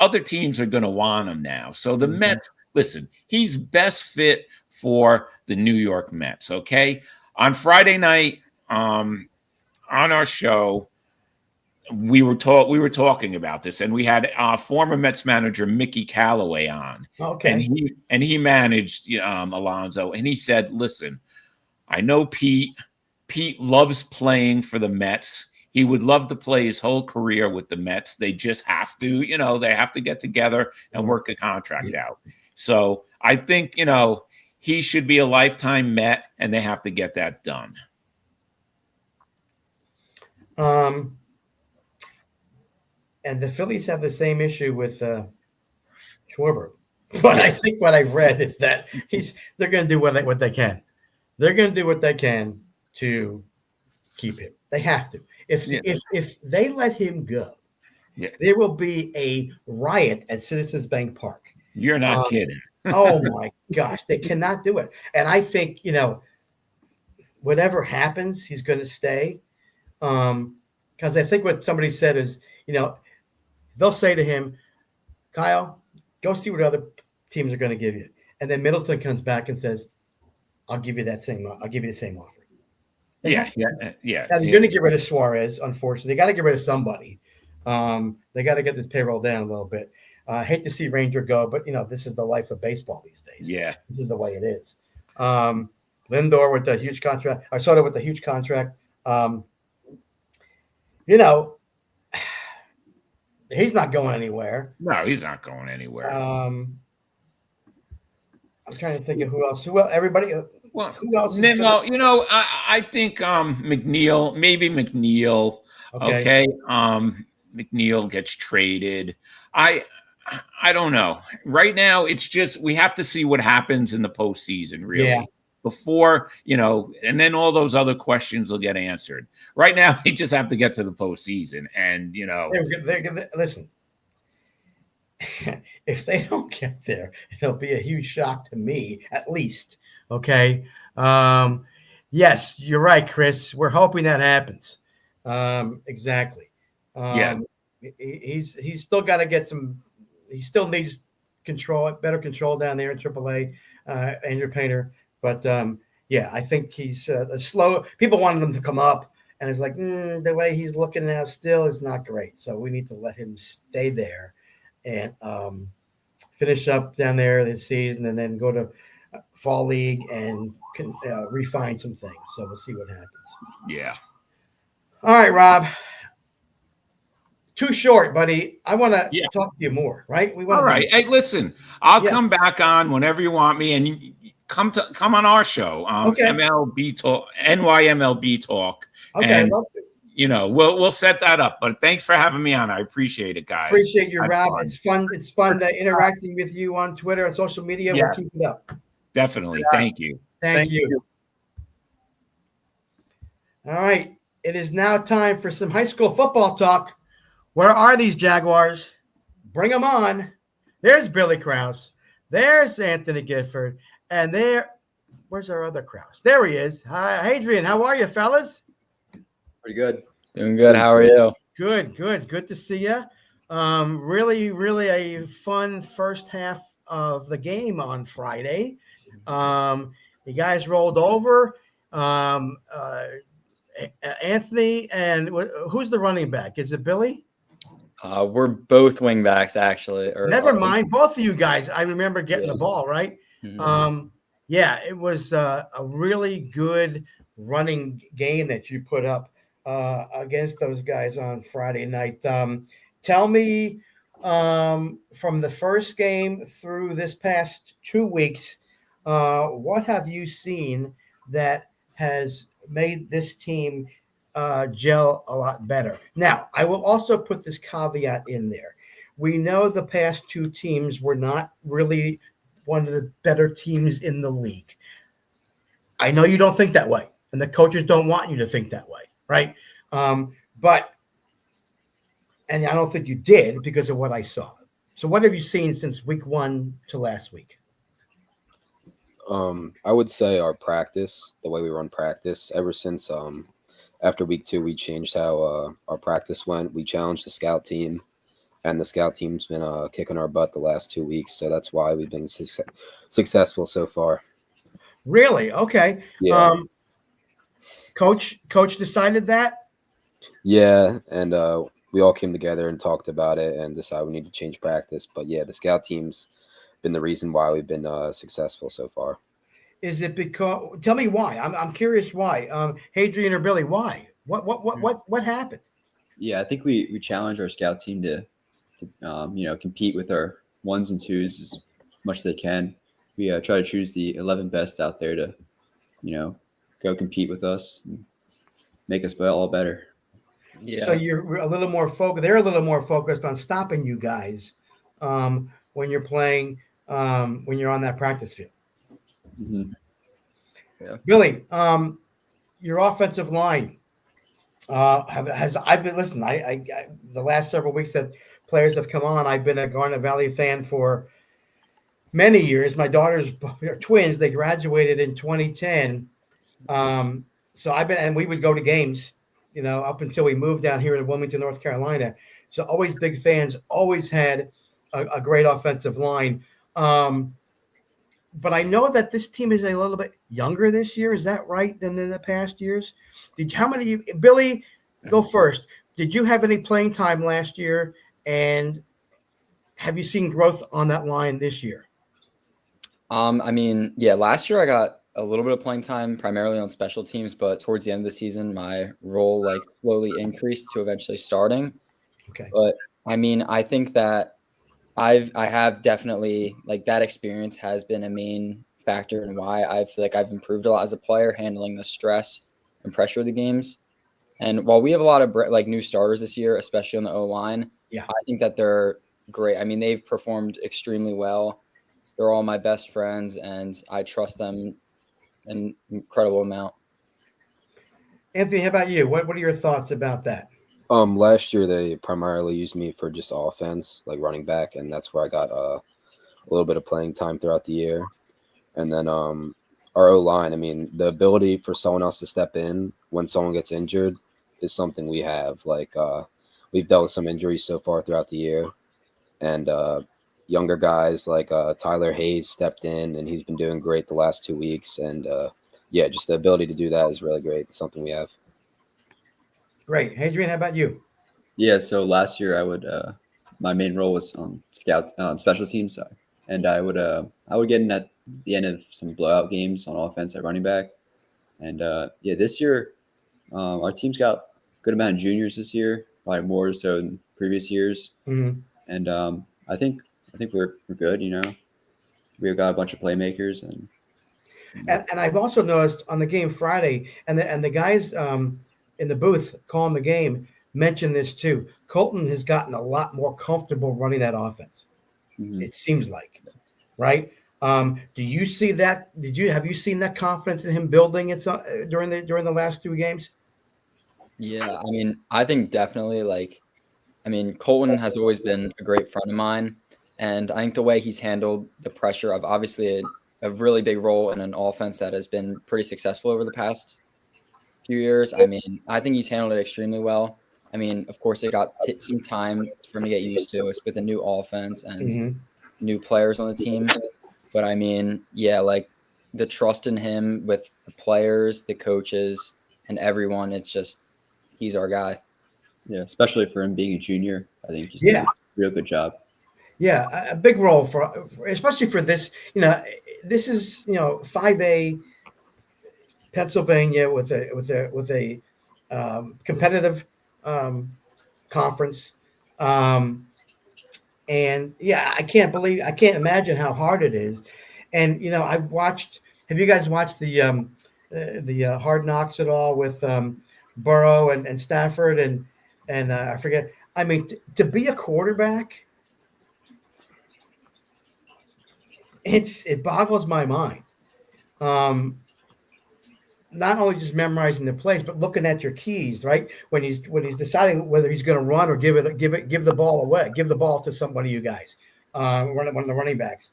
other teams are going to want him now. So the Mets, listen, he's best fit for the New York Mets, okay? On Friday night, on our show, we were talking about this, and we had former Mets manager Mickey Callaway on.
Okay.
And he managed Alonso, and he said, "Listen, I know Pete loves playing for the Mets. He would love to play his whole career with the Mets. They just have to, they have to get together and work a contract out. So I think, he should be a lifetime Met, and they have to get that done."
And the Phillies have the same issue with Schwarber. But I think what I've read is that they're going to do what they can. They're going to do what they can to keep him. They have to. If they let him go, there will be a riot at Citizens Bank Park.
You're not kidding.
Oh my gosh, they cannot do it. And I think whatever happens, he's going to stay. Because I think what somebody said is, they'll say to him, "Kyle, go see what other teams are going to give you." And then Middleton comes back and says, I'll give you the same offer.
Yeah.
Now, they're going to get rid of Suarez, unfortunately. They got to get rid of somebody. They got to get this payroll down a little bit. I hate to see Ranger go, but, this is the life of baseball these days.
Yeah.
This is the way it is. Lindor with the huge contract. I saw it with the huge contract. He's not going anywhere.
No, he's not going anywhere.
I'm trying to think of who else. Everybody.
Well,
who else?
I think McNeil, maybe McNeil. Okay. McNeil gets traded. I don't know. Right now, it's just we have to see what happens in the postseason, really. Yeah. Before, and then all those other questions will get answered. Right now, they just have to get to the postseason. And,
listen, if they don't get there, it'll be a huge shock to me, at least. Okay. Yes, you're right, Chris. We're hoping that happens. Exactly. He's still got to get some. He still needs better control down there in AAA, Andrew Painter. But yeah, I think he's slow. People wanted him to come up, and it's like the way he's looking now still is not great. So we need to let him stay there and finish up down there this season, and then go to fall league and refine some things. So we'll see what happens.
Yeah.
All right, Rob. Too short, buddy. I want to talk to you more, right?
All right. Hey, listen, I'll come back on whenever you want me, and you come on our show, MLB Talk, NYMLB Talk.
Okay,
and,
I love it.
We'll set that up. But thanks for having me on. I appreciate it, guys.
Appreciate you, Rob. It's fun. It's fun interacting with you on Twitter and social media. We'll keep it up.
Definitely. Thank you.
Thank you. All right. It is now time for some high school football talk. Where are these Jaguars? Bring them on. There's Billy Krause. There's Anthony Gifford. And where's our other Krause? There he is. Hi, Adrian. How are you, fellas?
Pretty good. Doing good. How are you?
Good. Good to see you. Really, really a fun first half of the game on Friday. You guys rolled over. Anthony, and who's the running back? Is it Billy?
We're both wing backs, actually.
Never mind. Both of you guys. I remember getting the ball, right?
Mm-hmm.
Yeah, it was a really good running game that you put up against those guys on Friday night. Tell me from the first game through this past 2 weeks, what have you seen that has made this team gel a lot better? Now, I will also put this caveat in there. We know the past two teams were not really one of the better teams in the league. I know you don't think that way, and the coaches don't want you to think that way, right? But I don't think you did because of what I saw. So what have you seen since week 1 to last week?
I would say our practice, the way we run practice, ever since after week 2, we changed how our practice went. We challenged the scout team, and the scout team's been kicking our butt the last 2 weeks. So that's why we've been successful so far.
Really? Okay.
Yeah.
Coach decided that?
Yeah, and we all came together and talked about it and decided we need to change practice. But yeah, the scout team's been the reason why we've been successful so far.
Is it because? Tell me why. I'm curious why. Hadrian or Billy, why? What happened?
Yeah, I think we challenged our scout team to compete with our 1s and 2s as much as they can. We try to choose the 11 best out there to, go compete with us and make us all better.
Yeah.
So you're a little more focused. They're a little more focused on stopping you guys when you're playing, when you're on that practice field.
Mm-hmm.
Yeah.
Billy, your offensive line I've been listening. I the last several weeks that players have come on, I've been a Garnet Valley fan for many years. My daughters are twins. They graduated in 2010. So I've been, and we would go to games, up until we moved down here to Wilmington, North Carolina. So always big fans, always had a great offensive line. But I know that this team is a little bit younger this year. Is that right? Than in the past years? Billy, go first. Did you have any playing time last year? And have you seen growth on that line this year?
Last year I got a little bit of playing time, primarily on special teams, but towards the end of the season, my role slowly increased to eventually starting.
Okay.
But I think that I have definitely that experience has been a main factor in why I feel like I've improved a lot as a player, handling the stress and pressure of the games. And while we have a lot of new starters this year, especially on the O-line, I think that they're great. They've performed extremely well. They're all my best friends, and I trust them an incredible amount.
Anthony, how about you? What are your thoughts about that?
Last year they primarily used me for just offense, like running back, and that's where I got a little bit of playing time throughout the year. And then our O-line, the ability for someone else to step in when someone gets injured is something we have. We've dealt with some injuries so far throughout the year, and younger guys like Tyler Hayes stepped in, and he's been doing great the last 2 weeks. And yeah, just the ability to do that is really great. It's something we have.
Great. Hadrian, how about you?
Yeah, so last year I would my main role was on scout special teams, sorry. And I would get in at the end of some blowout games on offense at running back. And yeah, this year our team's got a good amount of juniors this year, probably more so than previous years.
Mhm.
And I think we're good. You know, we've got a bunch of playmakers, and
And I've also noticed on the game Friday, and the guys in the booth calling the game mentioned this too. Colton has gotten a lot more comfortable running that offense.
mhm.
It seems like, right? Do you see that? Have you seen that confidence in him building it during the last 2 games?
Yeah, I mean, I think definitely Colton has always been a great friend of mine, and I think the way he's handled the pressure of obviously a really big role in an offense that has been pretty successful over the past few years. I mean, I think he's handled it extremely well. I mean, of course, it got some time for him to get used to. It's with a new offense and
Mm-hmm.
new players on the team. But I mean, yeah, like the trust in him with the players, the coaches, and everyone, it's just he's our guy.
Yeah, especially for him being a junior, I think he's
Yeah.
done a real good job.
Yeah, a big role for especially for this. This is 5A Pennsylvania with a competitive conference. And yeah, I can't imagine how hard it is. And I've watched. Have you guys watched the Hard Knocks at all with Burrow and Stafford and I forget. I mean, to be a quarterback, it boggles my mind. Not only just memorizing the plays, but looking at your keys, right? When he's deciding whether he's going to run or give the ball away, give the ball to somebody, you guys, one of the running backs.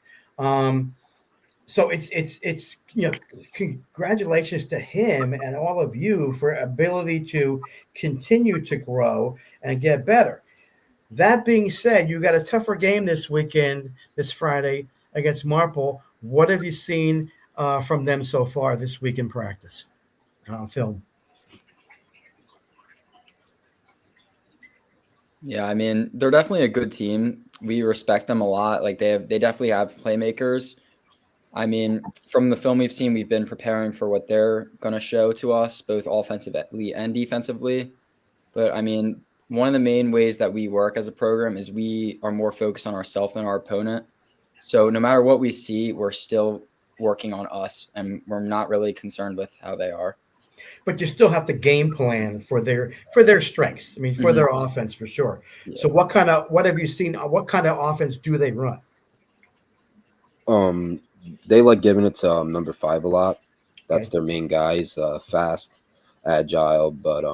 So it's congratulations to him and all of you for ability to continue to grow and get better. That being said, you got a tougher game this weekend, this Friday against Marple. What have you seen from them so far this week in practice on film?
Yeah, I mean, they're definitely a good team. We respect them a lot. Like they definitely have playmakers. I mean, from the film we've seen, we've been preparing for what they're going to show to us, both offensively and defensively. But I mean, one of the main ways that we work as a program is we are more focused on ourselves than our opponent. So no matter what we see, we're still working on us, and we're not really concerned with how they are.
But you still have to game plan for their strengths. I mean, for their offense for sure.
Yeah.
So what have you seen? What kind of offense do they run?
They like giving it to number 5 a lot. That's
Okay.
their main guy. He's fast, agile, but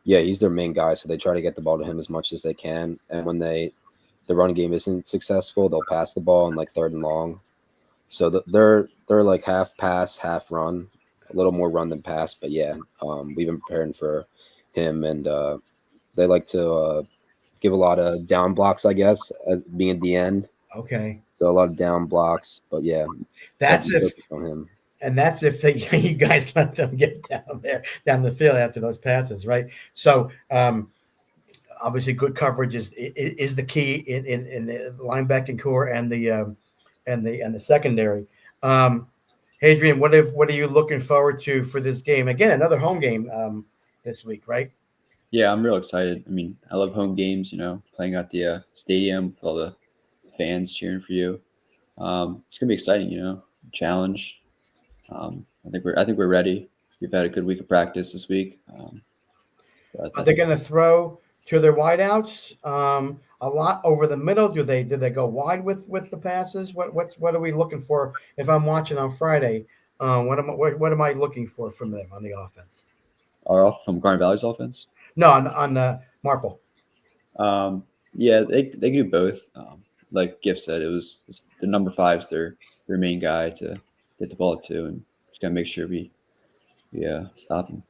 yeah, he's their main guy. So they try to get the ball to him as much as they can. And when the running game isn't successful, they'll pass the ball in like 3rd and long. So they're like half pass, half run, a little more run than pass. But yeah, we've been preparing for him, and they like to give a lot of down blocks, I guess, as being at the end.
Okay.
So a lot of down blocks, but yeah,
That's if
focused on him.
And that's if you guys let them get down the field after those passes, right? So obviously, good coverage is the key in the linebacking core and the secondary. Hadrian, what are you looking forward to for this game? Again, another home game this week, right?
Yeah, I'm real excited. I mean, I love home games. You know, playing at the stadium with all the fans cheering for you. It's gonna be exciting. You know, challenge. I think we're ready. We've had a good week of practice this week.
Are they going to throw to their wideouts a lot over the middle? Do they go wide with the passes? What are we looking for? If I'm watching on Friday, what am I looking for from them on the offense?
From Garden Valley's offense?
No, on Marple.
Yeah, they can do both. Like Giff said, it's the number 5's their main guy to get the ball to, and just gotta make sure we stop him.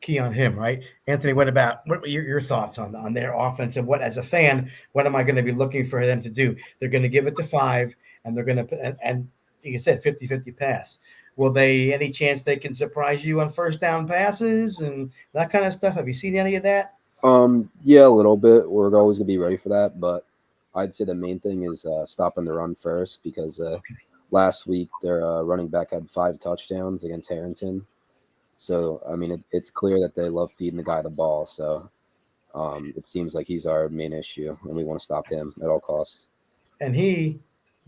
key on him, right? Anthony, what are your thoughts on their offense, and what, as a fan, what am I going to be looking for them to do? They're going to give it to 5, and they're going to and like you said, 50-50 pass. Will they, any chance they can surprise you on first down passes and that kind of stuff? Have you seen any of that?
Yeah, a little bit. We're always gonna be ready for that, but I'd say the main thing is stopping the run first, because last week their running back had 5 touchdowns against Harrington. So I mean, it's clear that they love feeding the guy the ball. So it seems like he's our main issue, and we want to stop him at all costs.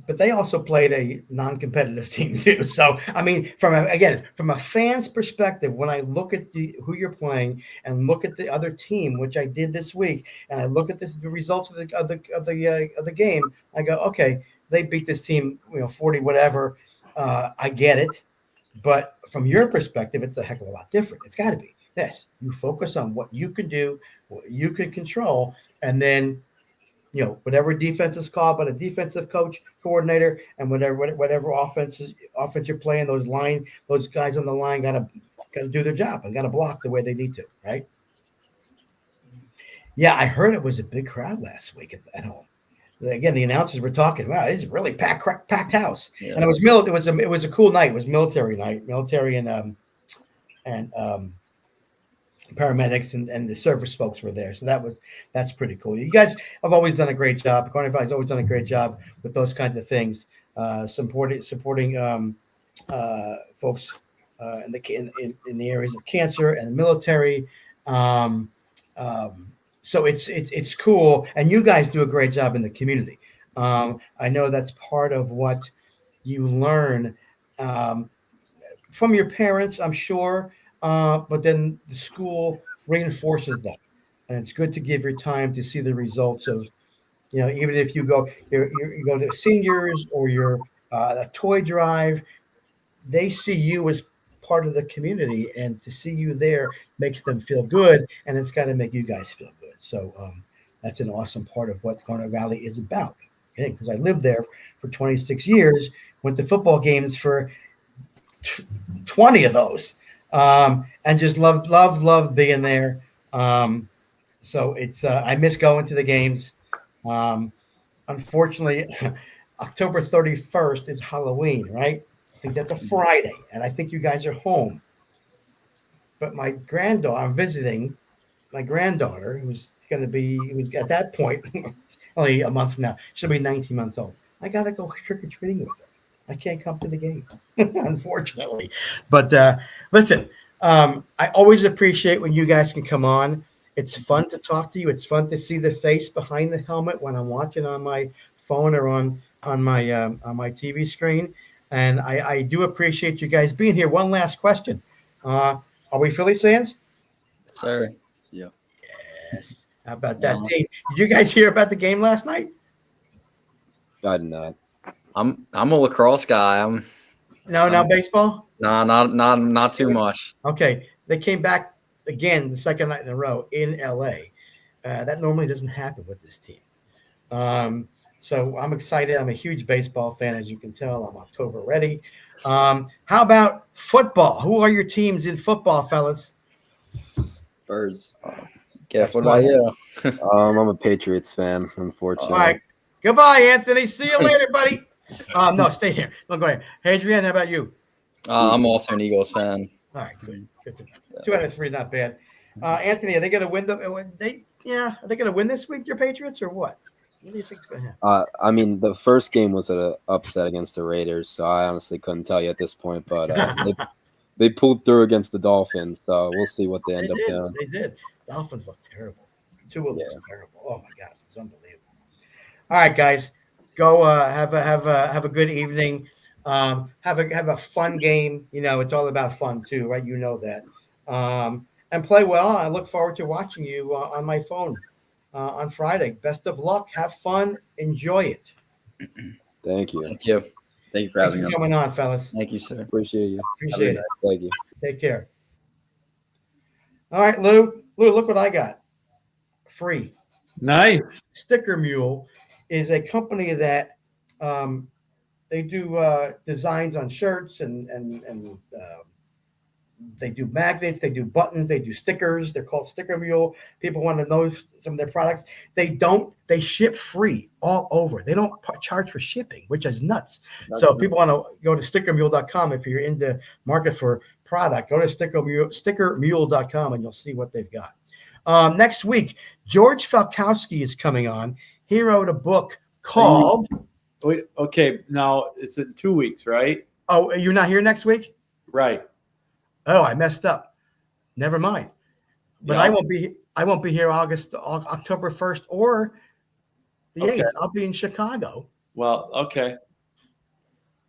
But they also played a non-competitive team too. So I mean, from a fan's perspective, when I look at who you're playing and look at the other team, which I did this week, and I look at the results of the game, I go, okay, they beat this team, 40 whatever. I get it, but from your perspective, it's a heck of a lot different. It's got to be. Yes, you focus on what you can do, what you can control, and then whatever defense is called by the defensive coach, coordinator, and whatever offense you're playing, those guys on the line gotta do their job and gotta block the way they need to, right? Yeah, I heard it was a big crowd last week at home. Again, the announcers were talking, wow, this is really packed house,
Yeah.
and it was a cool night. It was military night, military and paramedics and the service folks were there, so that's pretty cool. You guys have always done a great job. Corner has always done a great job with those kinds of things, supporting folks in the areas of cancer and the military. So it's cool, and you guys do a great job in the community. I know that's part of what you learn from your parents, I'm sure. But then the school reinforces that, and it's good to give your time to see the results of, even if you go to seniors or your a toy drive, they see you as part of the community, and to see you there makes them feel good, and it's got to make you guys feel good. So that's an awesome part of what Garnet Valley is about. Because I lived there for 26 years, went to football games for 20 of those. And just love being there. So it's I miss going to the games. Unfortunately, October 31st is Halloween, right? I think that's a Friday, and I think you guys are home. But I'm visiting my granddaughter, who's at that point only a month from now. She'll be 19 months old. I gotta go trick or treating with her. I can't come to the game, unfortunately. But listen, I always appreciate when you guys can come on. It's fun to talk to you. It's fun to see the face behind the helmet when I'm watching on my phone or on my TV screen. And I do appreciate you guys being here. One last question: are we Phillies fans?
Sir.
Yeah.
Yes. How about that team? Did you guys hear about the game last night?
I did not.
I'm a lacrosse guy.
No, baseball?
Nah, not too much.
Okay. They came back again the second night in a row in LA. That normally doesn't happen with this team. So I'm excited. I'm a huge baseball fan, as you can tell. I'm October ready. How about football? Who are your teams in football, fellas?
Birds.
What about you?
I'm a Patriots fan, unfortunately.
All right. Goodbye, Anthony. See you later, buddy. No, stay here. No, go ahead. Adrian, how about you?
I'm also an Eagles fan.
All right, good. 2 out of 3, not bad. Anthony, are they going to win are they going to win this week, your Patriots, or what? What do you think's going to happen?
I mean, the first game was an upset against the Raiders, so I honestly couldn't tell you at this point. But they pulled through against the Dolphins, so we'll see what they end up doing.
They did. Dolphins look terrible. Tua looks terrible. Oh my gosh, it's unbelievable. All right, guys, go have a good evening. Have a fun game. It's all about fun too, right? You know that. And play well. I look forward to watching you on my phone on Friday. Best of luck. Have fun. Enjoy it.
Thank you.
Thank you.
Thank you for having me.
Coming on, fellas.
Thank you, sir.
Appreciate you.
Appreciate it.
Thank you.
Take care. All right, Lou. Lou, look what I got. Free.
Nice.
Sticker Mule is a company that they do designs on shirts and They do magnets, they do buttons, they do stickers. They're called Sticker Mule. People want to know some of their products. They ship free all over. They don't charge for shipping, which is nuts. So if people want to go to stickermule.com, if you're in the market for product, go to stickermule.com and you'll see what they've got. Next week, George Falkowski is coming on. He wrote a book called.
Okay, now it's in 2 weeks, right?
Oh, you're not here next week?
Right.
Oh, I messed up. Never mind. But
Yeah.
I won't be here October 1st or the 8th. I'll be in Chicago.
Well, okay.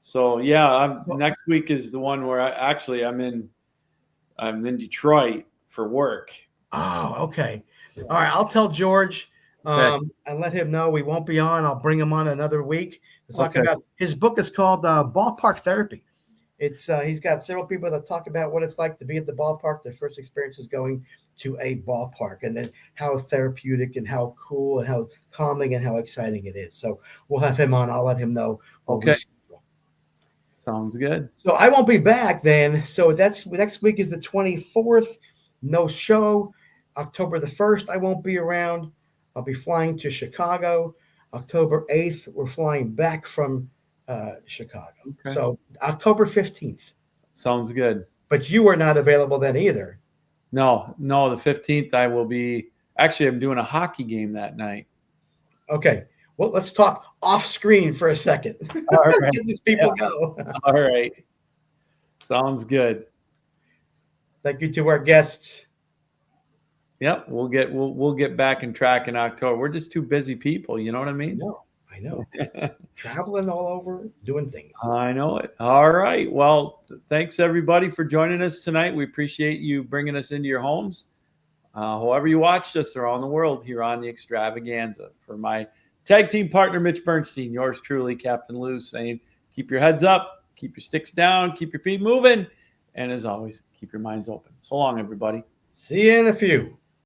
So yeah, next week is the one where I'm in Detroit for work.
Oh, okay. All right. I'll tell George and let him know we won't be on. I'll bring him on another week to talk about his book. Is called Ballpark Therapy. It's he's got several people that talk about what it's like to be at the ballpark, their first experiences going to a ballpark, and then how therapeutic and how cool and how calming and how exciting it is. So we'll have him on. I'll let him know.
Okay. Sounds good.
So I won't be back then. So that's next week is the 24th. No show. October the 1st, I won't be around. I'll be flying to Chicago. October 8th, we're flying back from Chicago.
Okay.
So October 15th.
Sounds good.
But you are not available then either.
No, the 15th I will be. Actually, I'm doing a hockey game that night.
Okay. Well, let's talk off screen for a second.
All right.
Get these people go.
All right. Sounds good.
Thank you to our guests.
Yep, we'll get back in track in October. We're just two busy people, you know what I mean?
No, I know. Traveling all over, doing things.
I know it. All right. Well, thanks everybody for joining us tonight. We appreciate you bringing us into your homes. However you watched us around the world here on the Extravaganza. For my tag team partner, Mitch Bernstein, yours truly, Captain Lou, saying keep your heads up, keep your sticks down, keep your feet moving, and as always, keep your minds open. So long, everybody.
See you in a few.